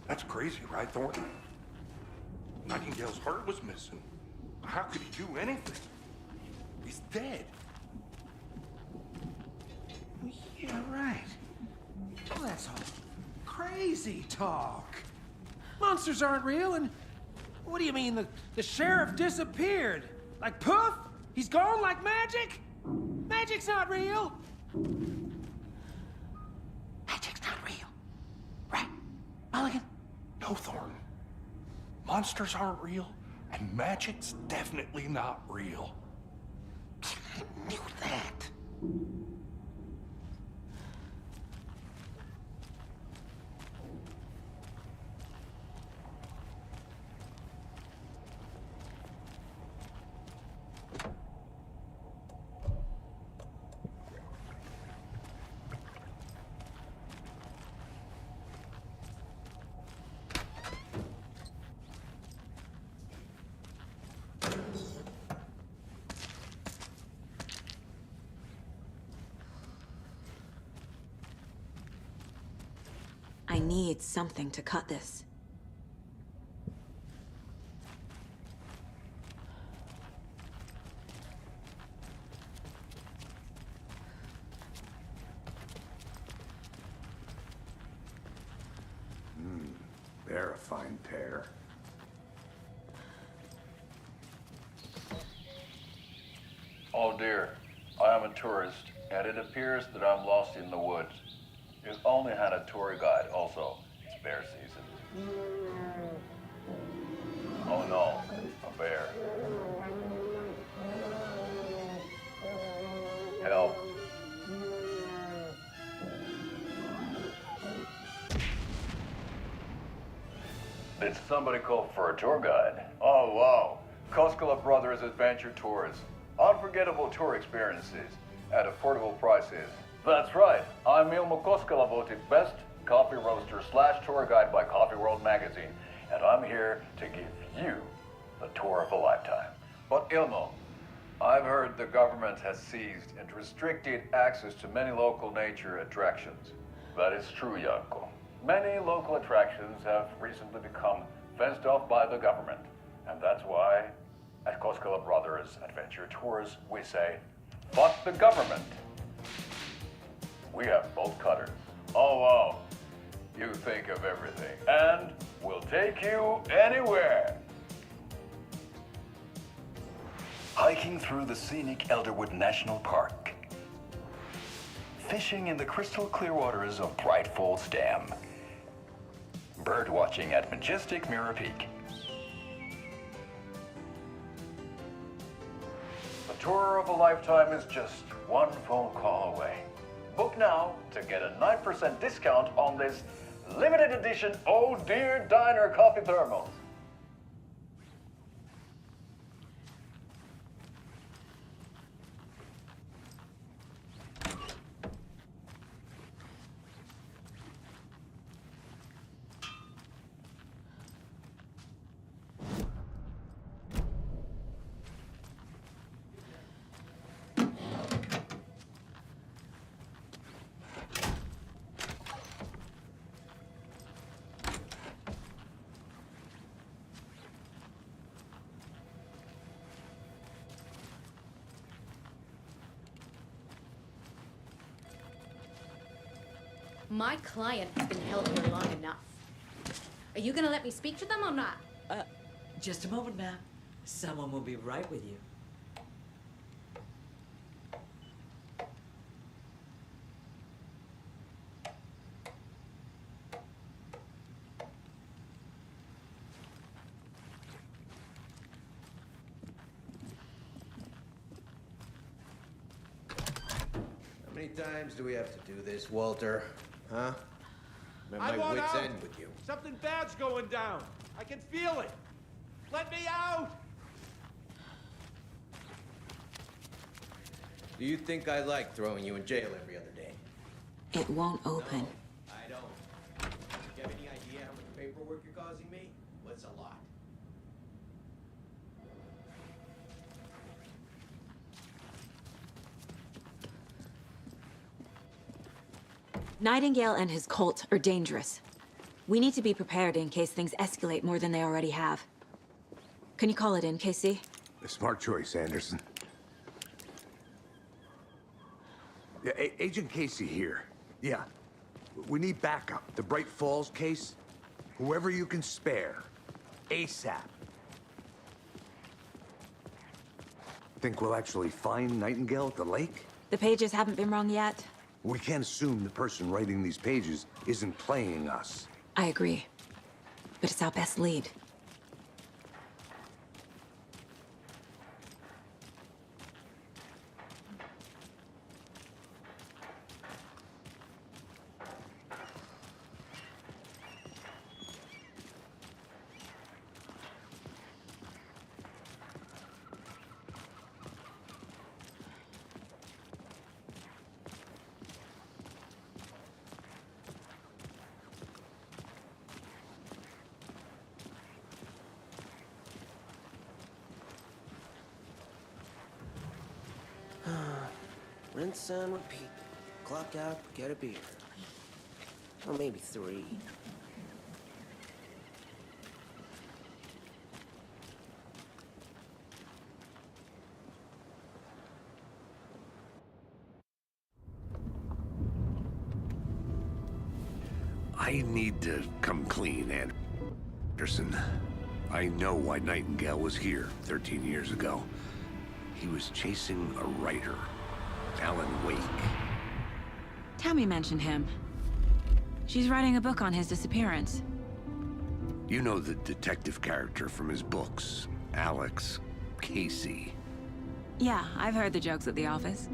That's crazy, right, Thornton? Nightingale's heart was missing. How could he do anything? He's dead. Yeah, right. Well, that's all crazy talk. Monsters aren't real, and what do you mean the sheriff disappeared? Like poof? He's gone like magic? Magic's not real. Magic's not real. Right, Mulligan? No, Thornton. Monsters aren't real, and magic's definitely not real. I knew that. I need something to cut this. They're a fine pair. Oh dear, I am a tourist, and it appears that I'm lost in the woods. You've only had a tour guide, also. It's bear season. Oh no, a bear. Help. Did somebody call for a tour guide? Oh wow, Koskela Brothers Adventure Tours. Unforgettable tour experiences at affordable prices. That's right, I'm Ilmo Koskela, voted best coffee roaster / tour guide by Coffee World magazine, and I'm here to give you the tour of a lifetime. But Ilmo, I've heard the government has seized and restricted access to many local nature attractions. That is true, Janko. Many local attractions have recently become fenced off by the government, and that's why at Koskela Brothers Adventure Tours we say, fuck the government. We have bolt cutters. Oh wow, you think of everything, and we'll take you anywhere. Hiking through the scenic Elderwood National Park. Fishing in the crystal clear waters of Bright Falls Dam. Bird watching at majestic Mirror Peak. The tour of a lifetime is just one phone call away. Book now to get a 9% discount on this limited edition Oh Dear Diner coffee thermos. My client has been held here long enough. Are you gonna let me speak to them or not? Just a moment, ma'am. Someone will be right with you. How many times do we have to do this, Walter? Huh? I'm I at want my wit's out. end with you. Something bad's going down. I can feel it. Let me out! Do you think I like throwing you in jail every other day? It won't open. No, I don't. Do you have any idea how much paperwork you're causing me? What's a lot? Nightingale and his cult are dangerous. We need to be prepared in case things escalate more than they already have. Can you call it in, Casey? A smart choice, Anderson. Yeah, Agent Casey here. Yeah. We need backup. The Bright Falls case. Whoever you can spare. ASAP. Think we'll actually find Nightingale at the lake? The pages haven't been wrong yet. We can't assume the person writing these pages isn't playing us. I agree. But it's our best lead. Rinse and repeat. Clock out, get a beer. Or maybe 3. I need to come clean, Anderson. I know why Nightingale was here 13 years ago. He was chasing a writer, Alan Wake. Tammy mentioned him. She's writing a book on his disappearance. You know the detective character from his books, Alex Casey. Yeah, I've heard the jokes at the office.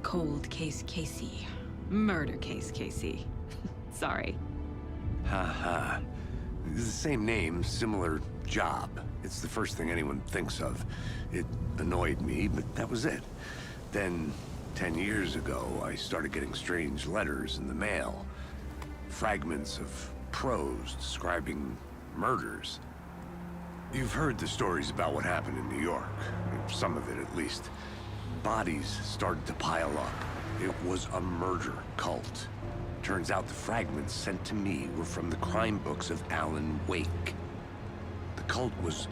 Cold case Casey. Murder case Casey. Sorry. Ha. It's the same name, similar job. It's the first thing anyone thinks of. It annoyed me, but that was it. Then, 10 years ago, I started getting strange letters in the mail. Fragments of prose describing murders. You've heard the stories about what happened in New York. Some of it, at least. Bodies started to pile up. It was a murder cult. Turns out the fragments sent to me were from the crime books of Alan Wake. The cult was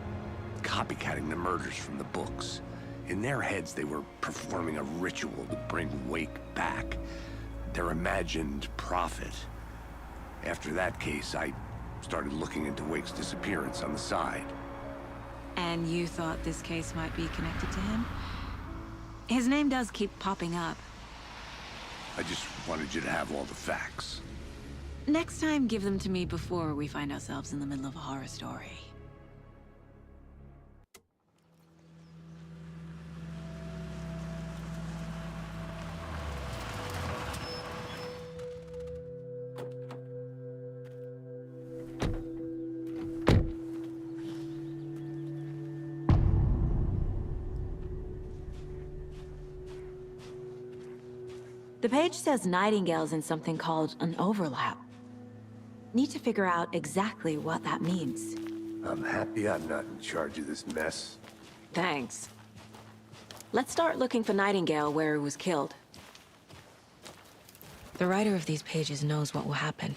copycatting the murders from the books. In their heads, they were performing a ritual to bring Wake back. Their imagined prophet. After that case, I started looking into Wake's disappearance on the side. And you thought this case might be connected to him? His name does keep popping up. I just wanted you to have all the facts. Next time, give them to me before we find ourselves in the middle of a horror story. The page says Nightingale's in something called an overlap. Need to figure out exactly what that means. I'm happy I'm not in charge of this mess. Thanks. Let's start looking for Nightingale where he was killed. The writer of these pages knows what will happen.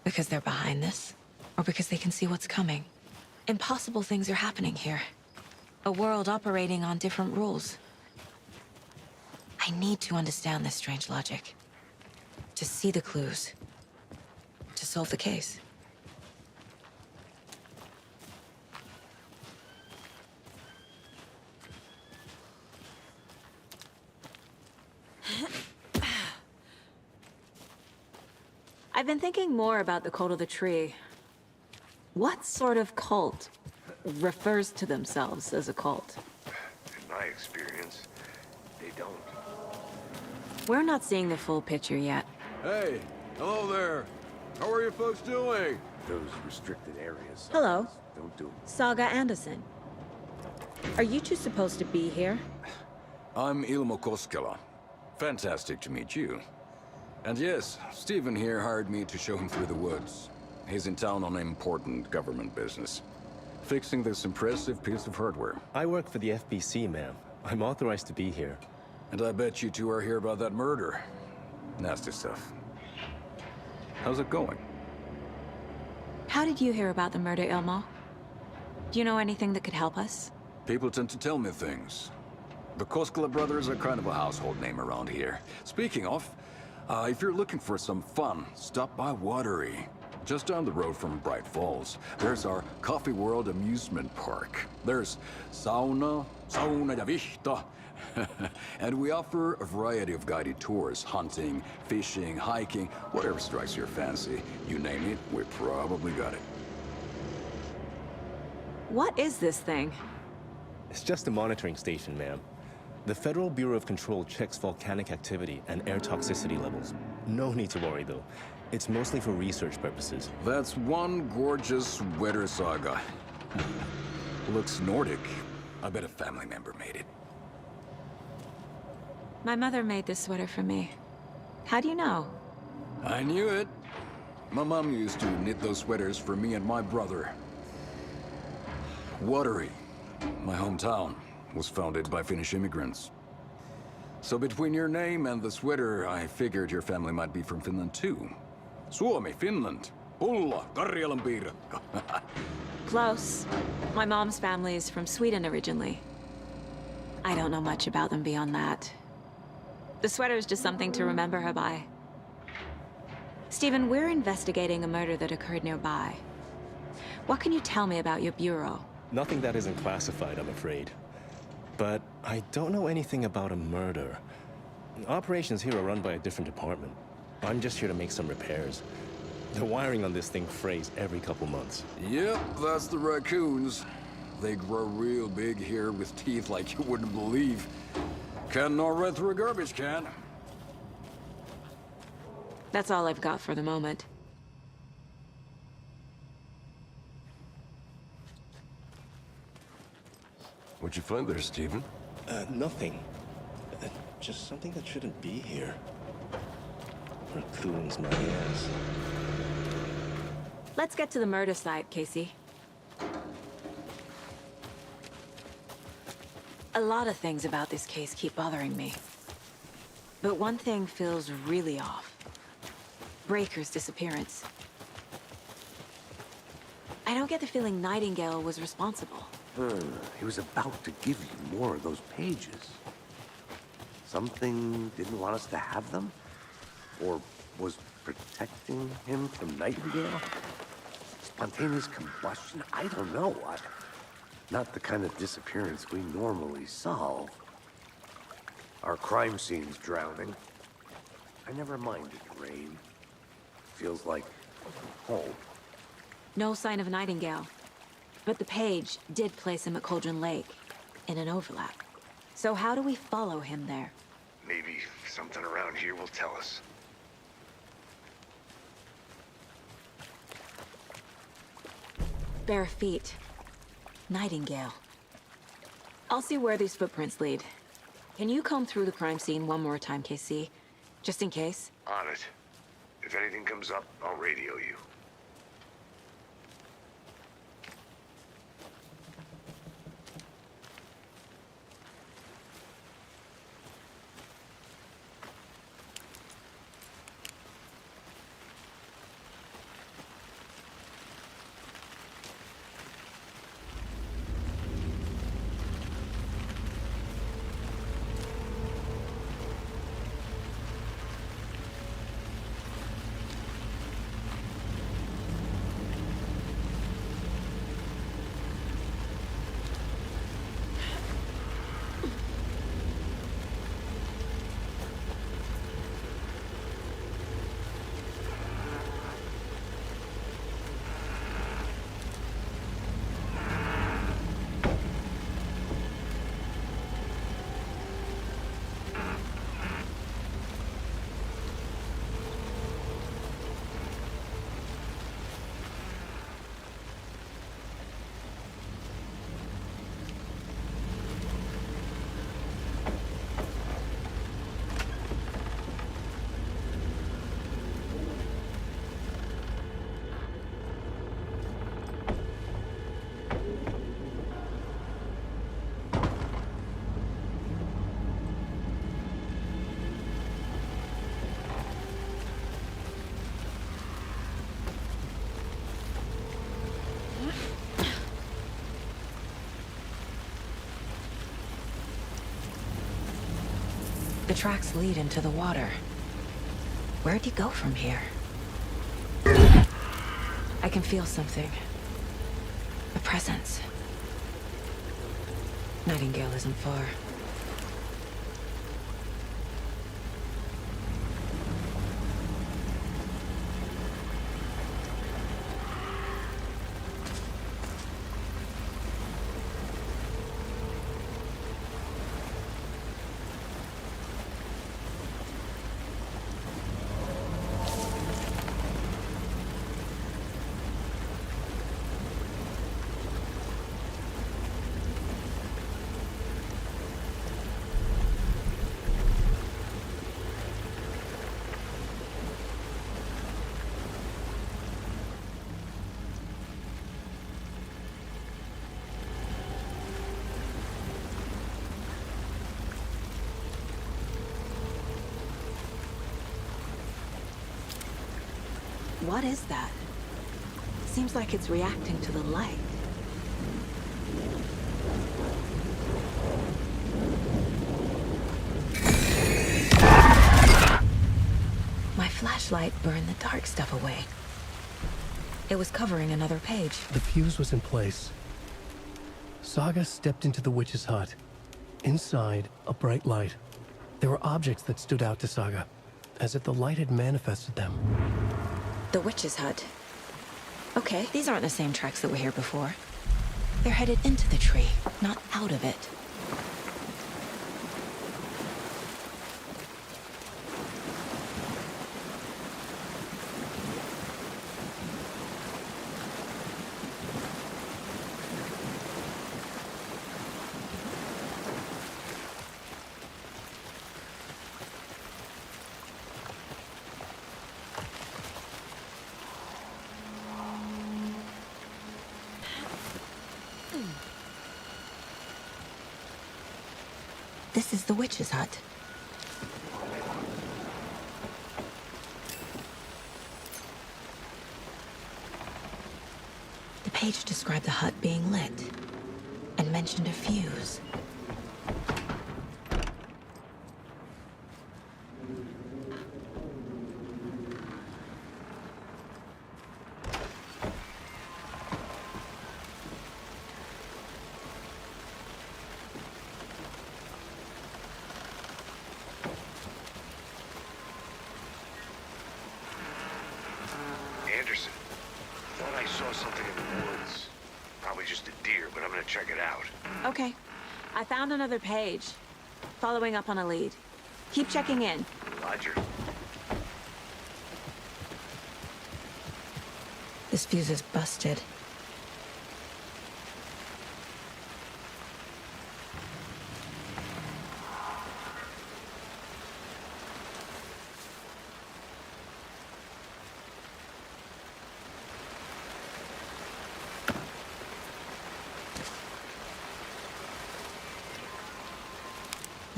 Because they're behind this, or because they can see what's coming. Impossible things are happening here. A world operating on different rules. I need to understand this strange logic. To see the clues. To solve the case. I've been thinking more about the cult of the tree. What sort of cult refers to themselves as a cult? In my experience, they don't. We're not seeing the full picture yet. Hey, hello there. How are you folks doing? Those restricted areas. Hello. Don't do 'em. Saga Anderson. Are you two supposed to be here? I'm Ilmo Koskela. Fantastic to meet you. And yes, Stephen here hired me to show him through the woods. He's in town on important government business. Fixing this impressive piece of hardware. I work for the FBC, ma'am. I'm authorized to be here. And I bet you two are here about that murder. Nasty stuff. How's it going? How did you hear about the murder, Ilmo? Do you know anything that could help us? People tend to tell me things. The Koskela brothers are kind of a household name around here. Speaking of, if you're looking for some fun, stop by Watery. Just down the road from Bright Falls, there's our Coffee World amusement park. There's sauna ja vihta. And we offer a variety of guided tours, hunting, fishing, hiking, whatever strikes your fancy. You name it, we probably got it. What is this thing? It's just a monitoring station, ma'am. The Federal Bureau of Control checks volcanic activity and air toxicity levels. No need to worry, though. It's mostly for research purposes. That's one gorgeous sweater, Saga. Looks Nordic. I bet a family member made it. My mother made this sweater for me. How do you know? I knew it. My mom used to knit those sweaters for me and my brother. Watery, my hometown, was founded by Finnish immigrants. So between your name and the sweater, I figured your family might be from Finland too. Suomi, Finland. Ulla, Karjalan piirakka. Close. My mom's family is from Sweden originally. I don't know much about them beyond that. The sweater is just something to remember her by. Stephen, we're investigating a murder that occurred nearby. What can you tell me about your bureau? Nothing that isn't classified, I'm afraid. But I don't know anything about a murder. Operations here are run by a different department. I'm just here to make some repairs. The wiring on this thing frays every couple months. Yep, that's the raccoons. They grow real big here with teeth like you wouldn't believe. Can't gnaw right through a garbage can. That's all I've got for the moment. What'd you find there, Stephen? Nothing. Just something that shouldn't be here. Raccoons, my ass. Let's get to the murder site, Casey. A lot of things about this case keep bothering me. But one thing feels really off. Breaker's disappearance. I don't get the feeling Nightingale was responsible. He was about to give you more of those pages. Something didn't want us to have them? Or was protecting him from Nightingale? Spontaneous combustion? I don't know. Not the kind of disappearance we normally solve. Our crime scene's drowning. I never minded rain. Feels like home. No sign of Nightingale. But the page did place him at Cauldron Lake, in an overlap. So how do we follow him there? Maybe something around here will tell us. Bare feet. Nightingale. I'll see where these footprints lead. Can you comb through the crime scene one more time, KC? Just in case. On it. If anything comes up, I'll radio you. The tracks lead into the water. Where'd he go from here? I can feel something. A presence. Nightingale isn't far. What is that? Seems like it's reacting to the light. My flashlight burned the dark stuff away. It was covering another page. The fuse was in place. Saga stepped into the witch's hut. Inside, a bright light. There were objects that stood out to Saga, as if the light had manifested them. The witch's hut. Okay, these aren't the same tracks that were here before. They're headed into the tree, not out of it. This is the witch's hut. The page described the hut being lit and mentioned a fuse. Anderson, thought I saw something in the woods. Probably just a deer, but I'm gonna check it out. Okay. I found another page. Following up on a lead. Keep checking in. Roger. This fuse is busted.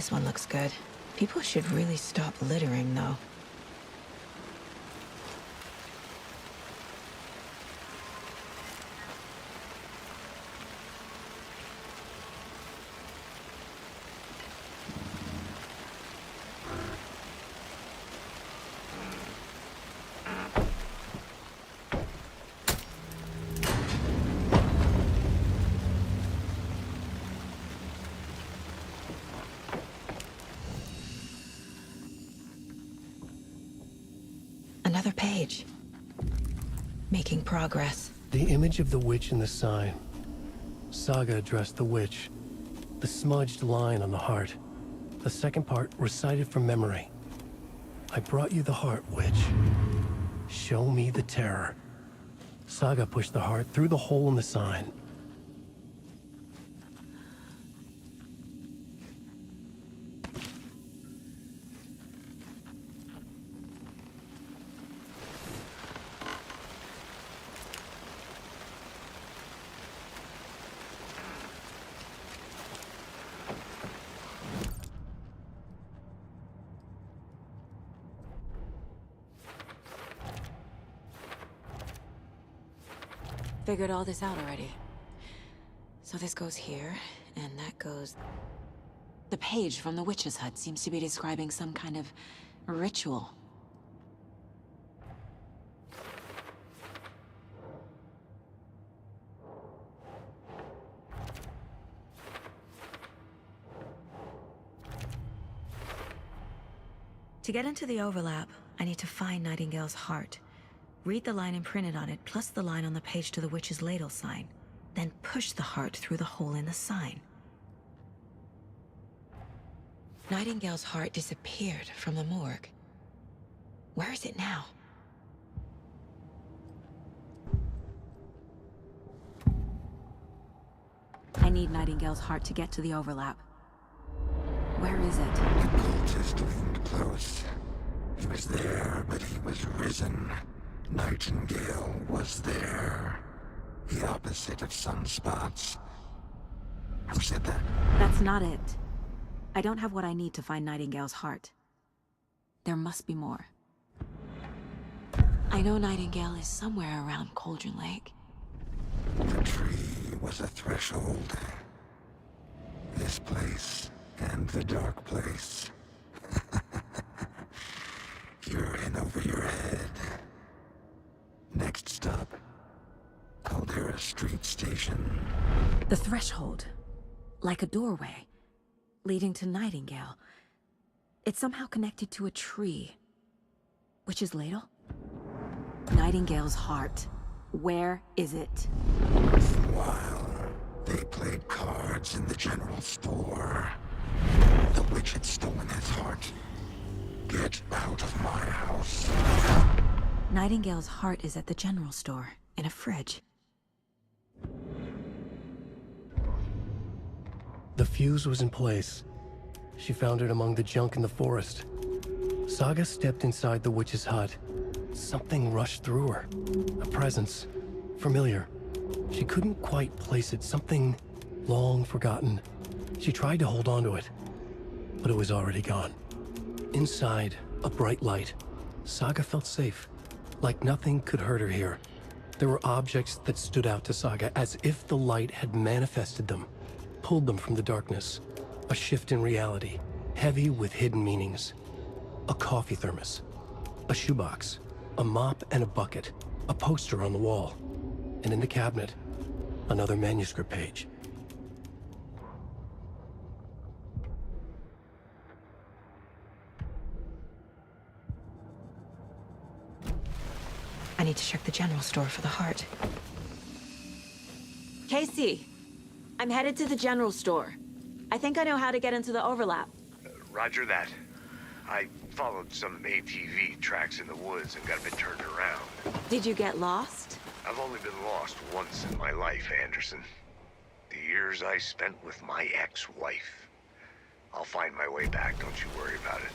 This one looks good. People should really stop littering, though. Another page. Making progress. The image of the witch in the sign. Saga addressed the witch. The smudged line on the heart. The second part recited from memory. I brought you the heart, witch. Show me the terror. Saga pushed the heart through the hole in the sign. Figured all this out already. So this goes here, and that goes... The page from the witch's hut seems to be describing some kind of ritual. To get into the overlap, I need to find Nightingale's heart. Read the line imprinted on it, plus the line on the page to the witch's ladle sign. Then push the heart through the hole in the sign. Nightingale's heart disappeared from the morgue. Where is it now? I need Nightingale's heart to get to the overlap. Where is it? The cultist loomed close. He was there, but he was risen. Nightingale was there. The opposite of sunspots. Who said that? That's not it. I don't have what I need to find Nightingale's heart. There must be more. I know Nightingale is somewhere around Cauldron Lake. The tree was a threshold. This place and the dark place. You're in over your head. Next stop, Caldera Street Station. The threshold. Like a doorway. Leading to Nightingale. It's somehow connected to a tree. Witch's ladle? Nightingale's heart. Where is it? While they played cards in the general store, the witch had stolen his heart. Get out of my house. Nightingale's heart is at the general store, in a fridge. The fuse was in place. She found it among the junk in the forest. Saga stepped inside the witch's hut. Something rushed through her. A presence. Familiar. She couldn't quite place it. Something long forgotten. She tried to hold on to it, but it was already gone. Inside, a bright light. Saga felt safe. Like nothing could hurt her here. There were objects that stood out to Saga as if the light had manifested them, pulled them from the darkness. A shift in reality, heavy with hidden meanings. A coffee thermos, a shoebox, a mop and a bucket, a poster on the wall, and in the cabinet, another manuscript page. I need to check the general store for the heart. Casey, I'm headed to the general store. I think I know how to get into the overlap. Roger that. I followed some ATV tracks in the woods and got a bit turned around. Did you get lost? I've only been lost once in my life, Anderson. The years I spent with my ex-wife. I'll find my way back, don't you worry about it.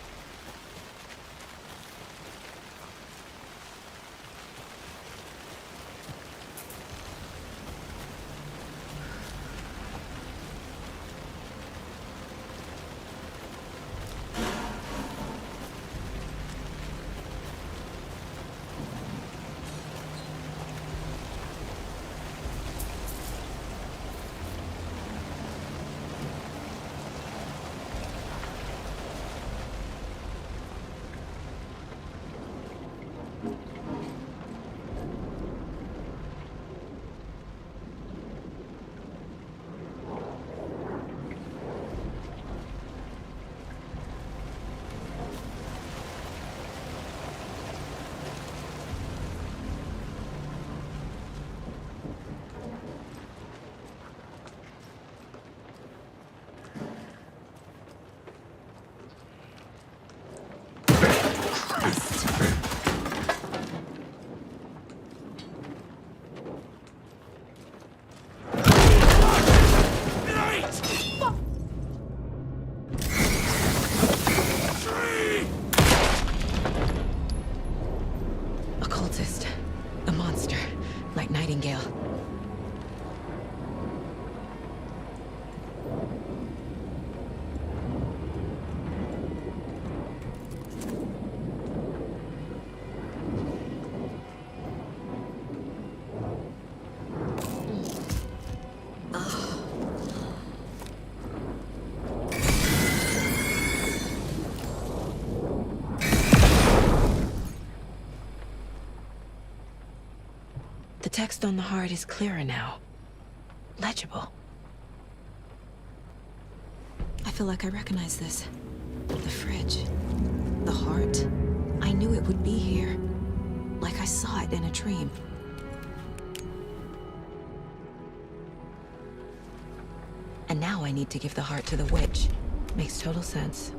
text on the heart is clearer now. Legible. I feel like I recognize this. The fridge. The heart. I knew it would be here. Like I saw it in a dream. And now I need to give the heart to the witch. Makes total sense.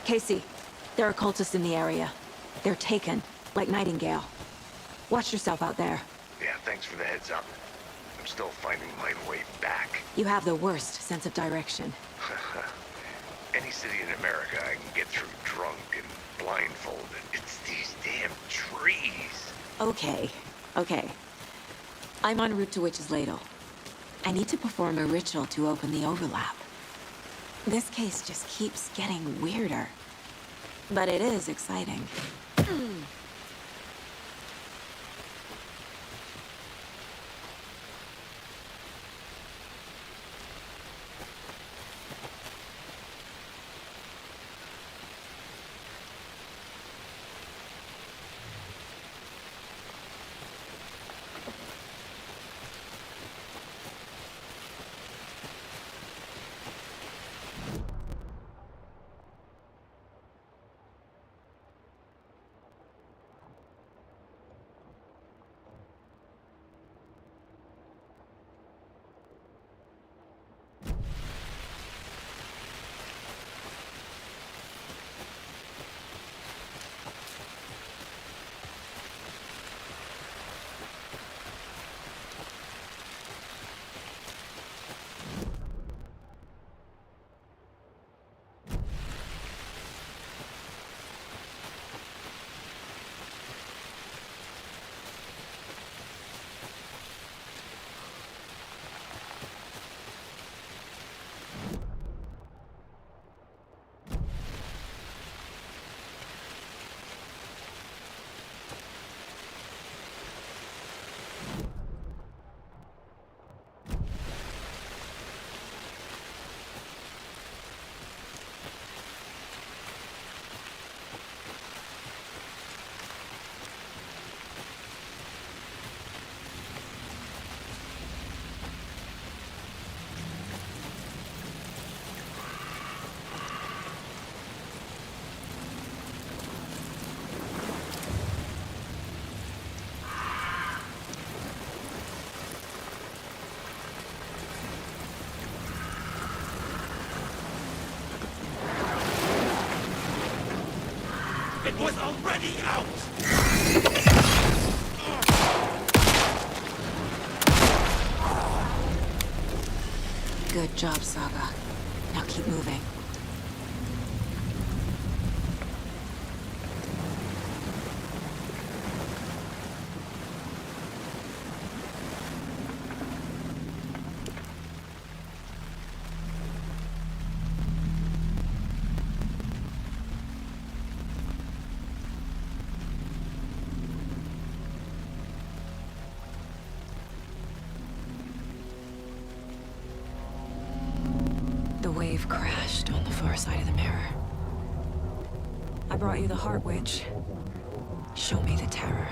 Casey, there are cultists in the area. They're taken, like Nightingale. Watch yourself out there. Yeah, thanks for the heads up. I'm still finding my way back. You have the worst sense of direction. Any city in America I can get through drunk and blindfolded. It's these damn trees. Okay, okay. I'm en route to Witch's Ladle. I need to perform a ritual to open the overlap. This case just keeps getting weirder. But it is exciting. was already out! Good job, Saga. Now keep moving. The wave crashed on the far side of the mirror. I brought you the Heart Witch. Show me the terror.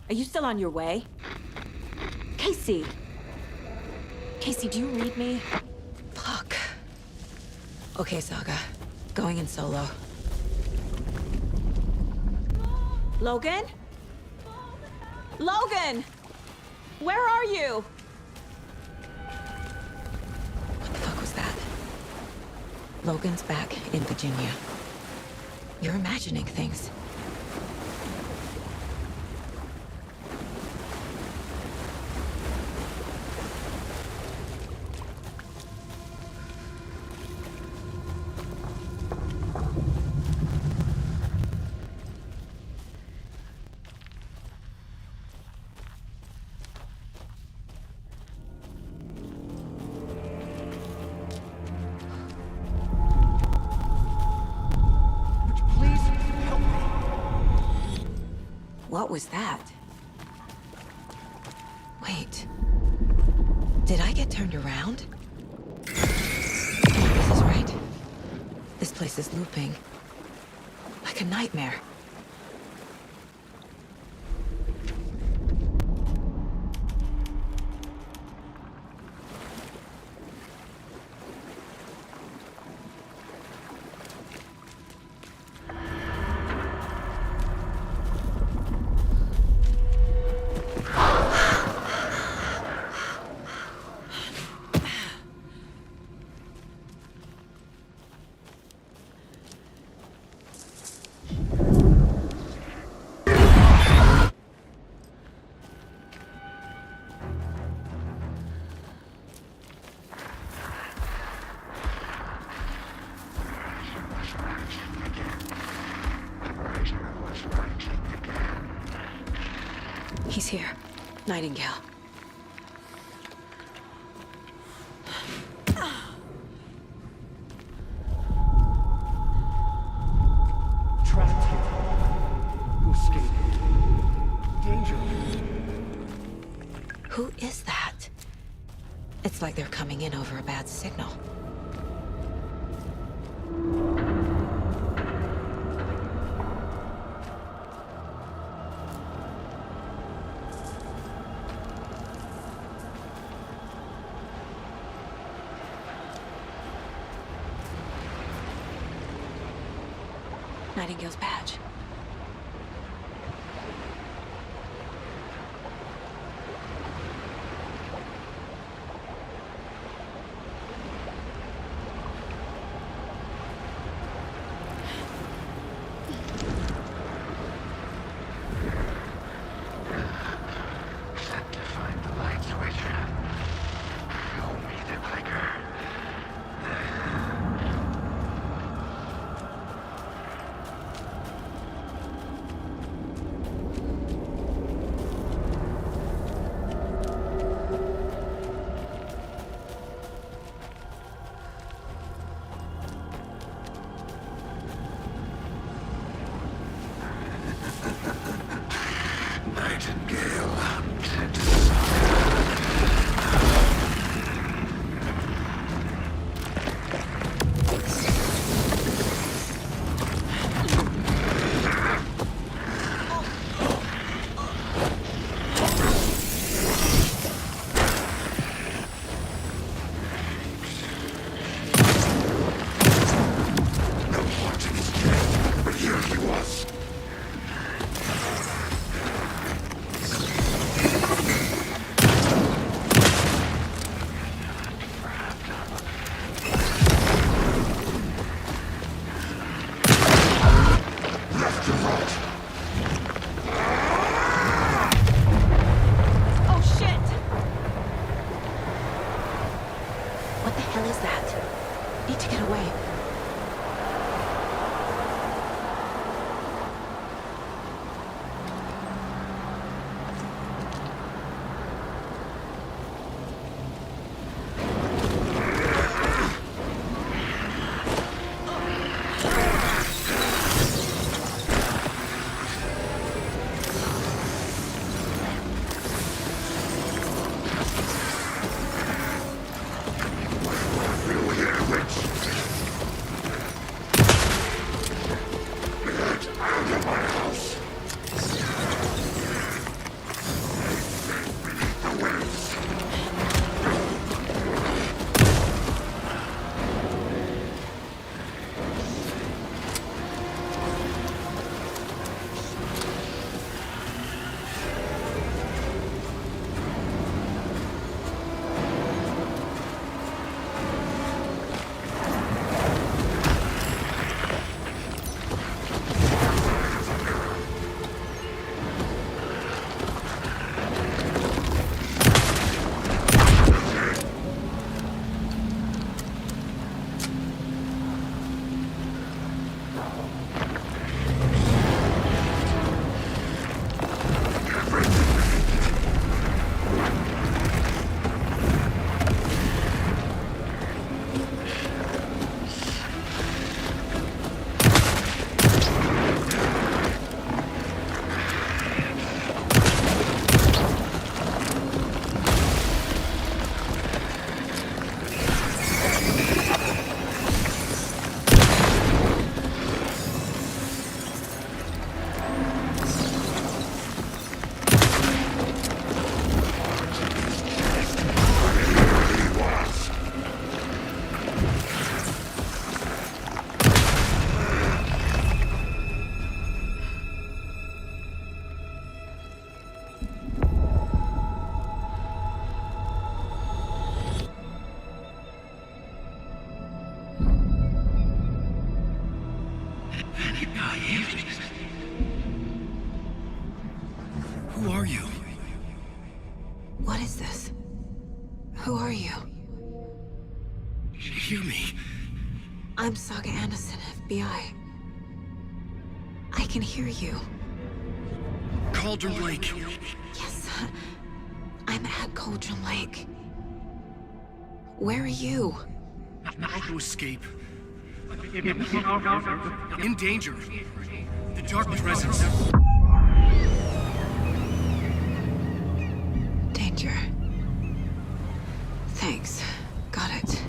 Are you still on your way? Casey! Casey, do you read me? Fuck. Okay, Saga. Going in solo. Logan? Logan! Where are you? What the fuck was that? Logan's back in Virginia. You're imagining things. What was that? Wait. Did I get turned around? This is right. This place is looping. Like a nightmare. He's here. Nightingale. Trapped here. You escaped. Danger. Who is that? It's like they're coming in over a bad signal. Nightingale's badge. Set to find the light switch. Show me the clicker. Who are you? Hear me. I'm Saga Anderson, FBI. I can hear you. Cauldron Lake. Yes, I'm at Cauldron Lake. Where are you? How to escape. In danger. The dark presence. Danger. Thanks. Got it.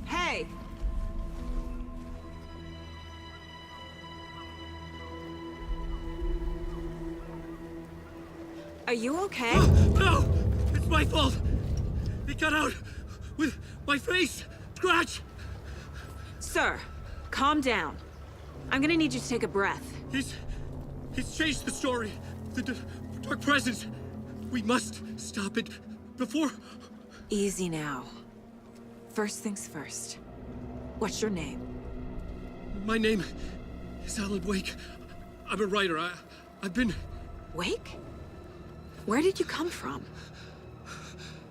Hey! Are you okay? No! It's my fault! It got out with my face! Scratch! Sir, calm down. I'm gonna need you to take a breath. He's changed the story. The dark presence. We must stop it before... Easy now. First things first. What's your name? My name is Alan Wake. I'm a writer. I've been... Wake? Where did you come from?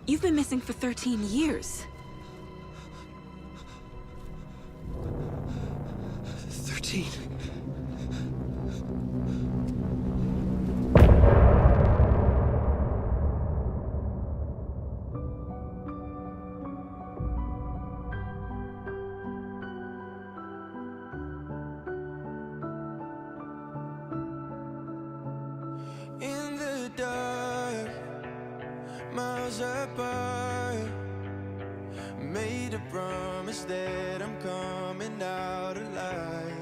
You've been missing for 13 years. 13. In the dark, miles apart, made a promise that I'm coming out alive.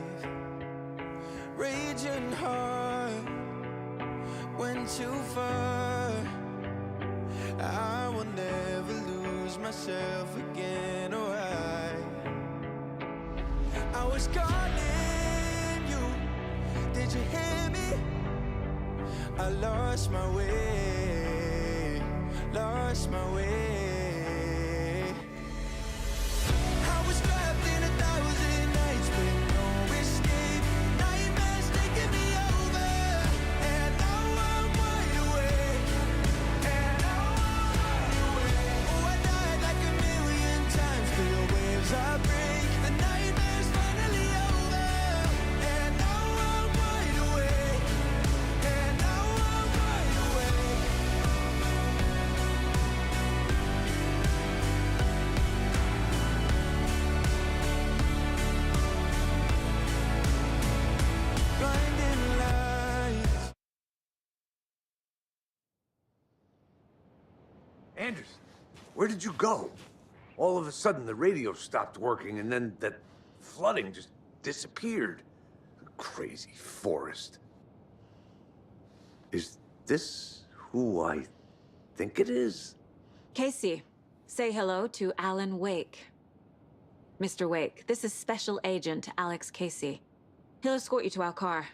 Raging heart, went too far. I will never lose myself again, or I was calling you, did you hear me? I lost my way, lost my way. I was trapped in 1,000 nights with no escape. Nightmares taking me over, and now I'm wide awake. And now I'm wide awake. Oh, I died like 1,000,000 times, through the waves I break. The nightmare's finally over, and now I'm wide awake. And now I'm wide awake. Blinding lights. Anderson, where did you go? All of a sudden, the radio stopped working, and then that flooding just disappeared. Crazy forest. Is this who I think it is? Casey, say hello to Alan Wake. Mr. Wake, this is Special Agent Alex Casey. He'll escort you to our car.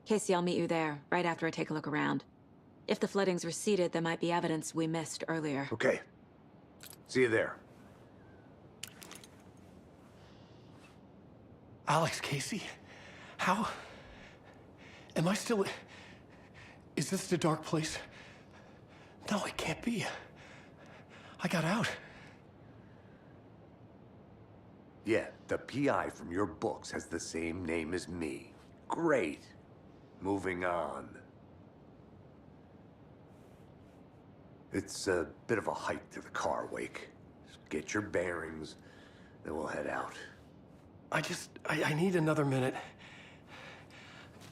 Casey, I'll meet you there, right after I take a look around. If the flooding's receded, there might be evidence we missed earlier. Okay. See you there. Alex Casey? How? Am I still... Is this the dark place? No, it can't be. I got out. Yeah, the PI from your books has the same name as me. Great. Moving on. It's a bit of a hike to the car, Wake. Just get your bearings, then we'll head out. I need another minute.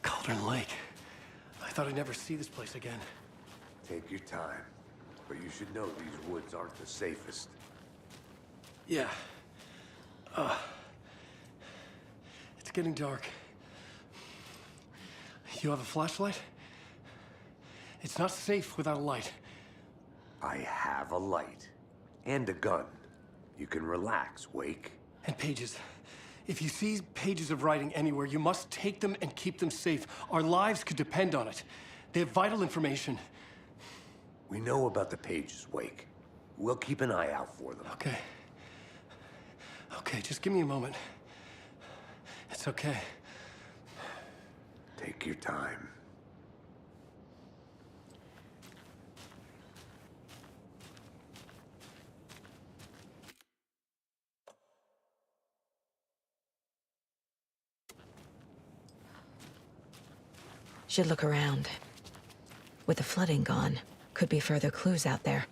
Cauldron Lake. I thought I'd never see this place again. Take your time. But you should know these woods aren't the safest. Yeah. It's getting dark. You have a flashlight? It's not safe without a light. I have a light. And a gun. You can relax, Wake. And pages. If you see pages of writing anywhere, you must take them and keep them safe. Our lives could depend on it. They have vital information. We know about the pages, Wake. We'll keep an eye out for them. Okay. Okay, just give me a moment. It's okay. Take your time. Should look around. With the flooding gone, could be further clues out there.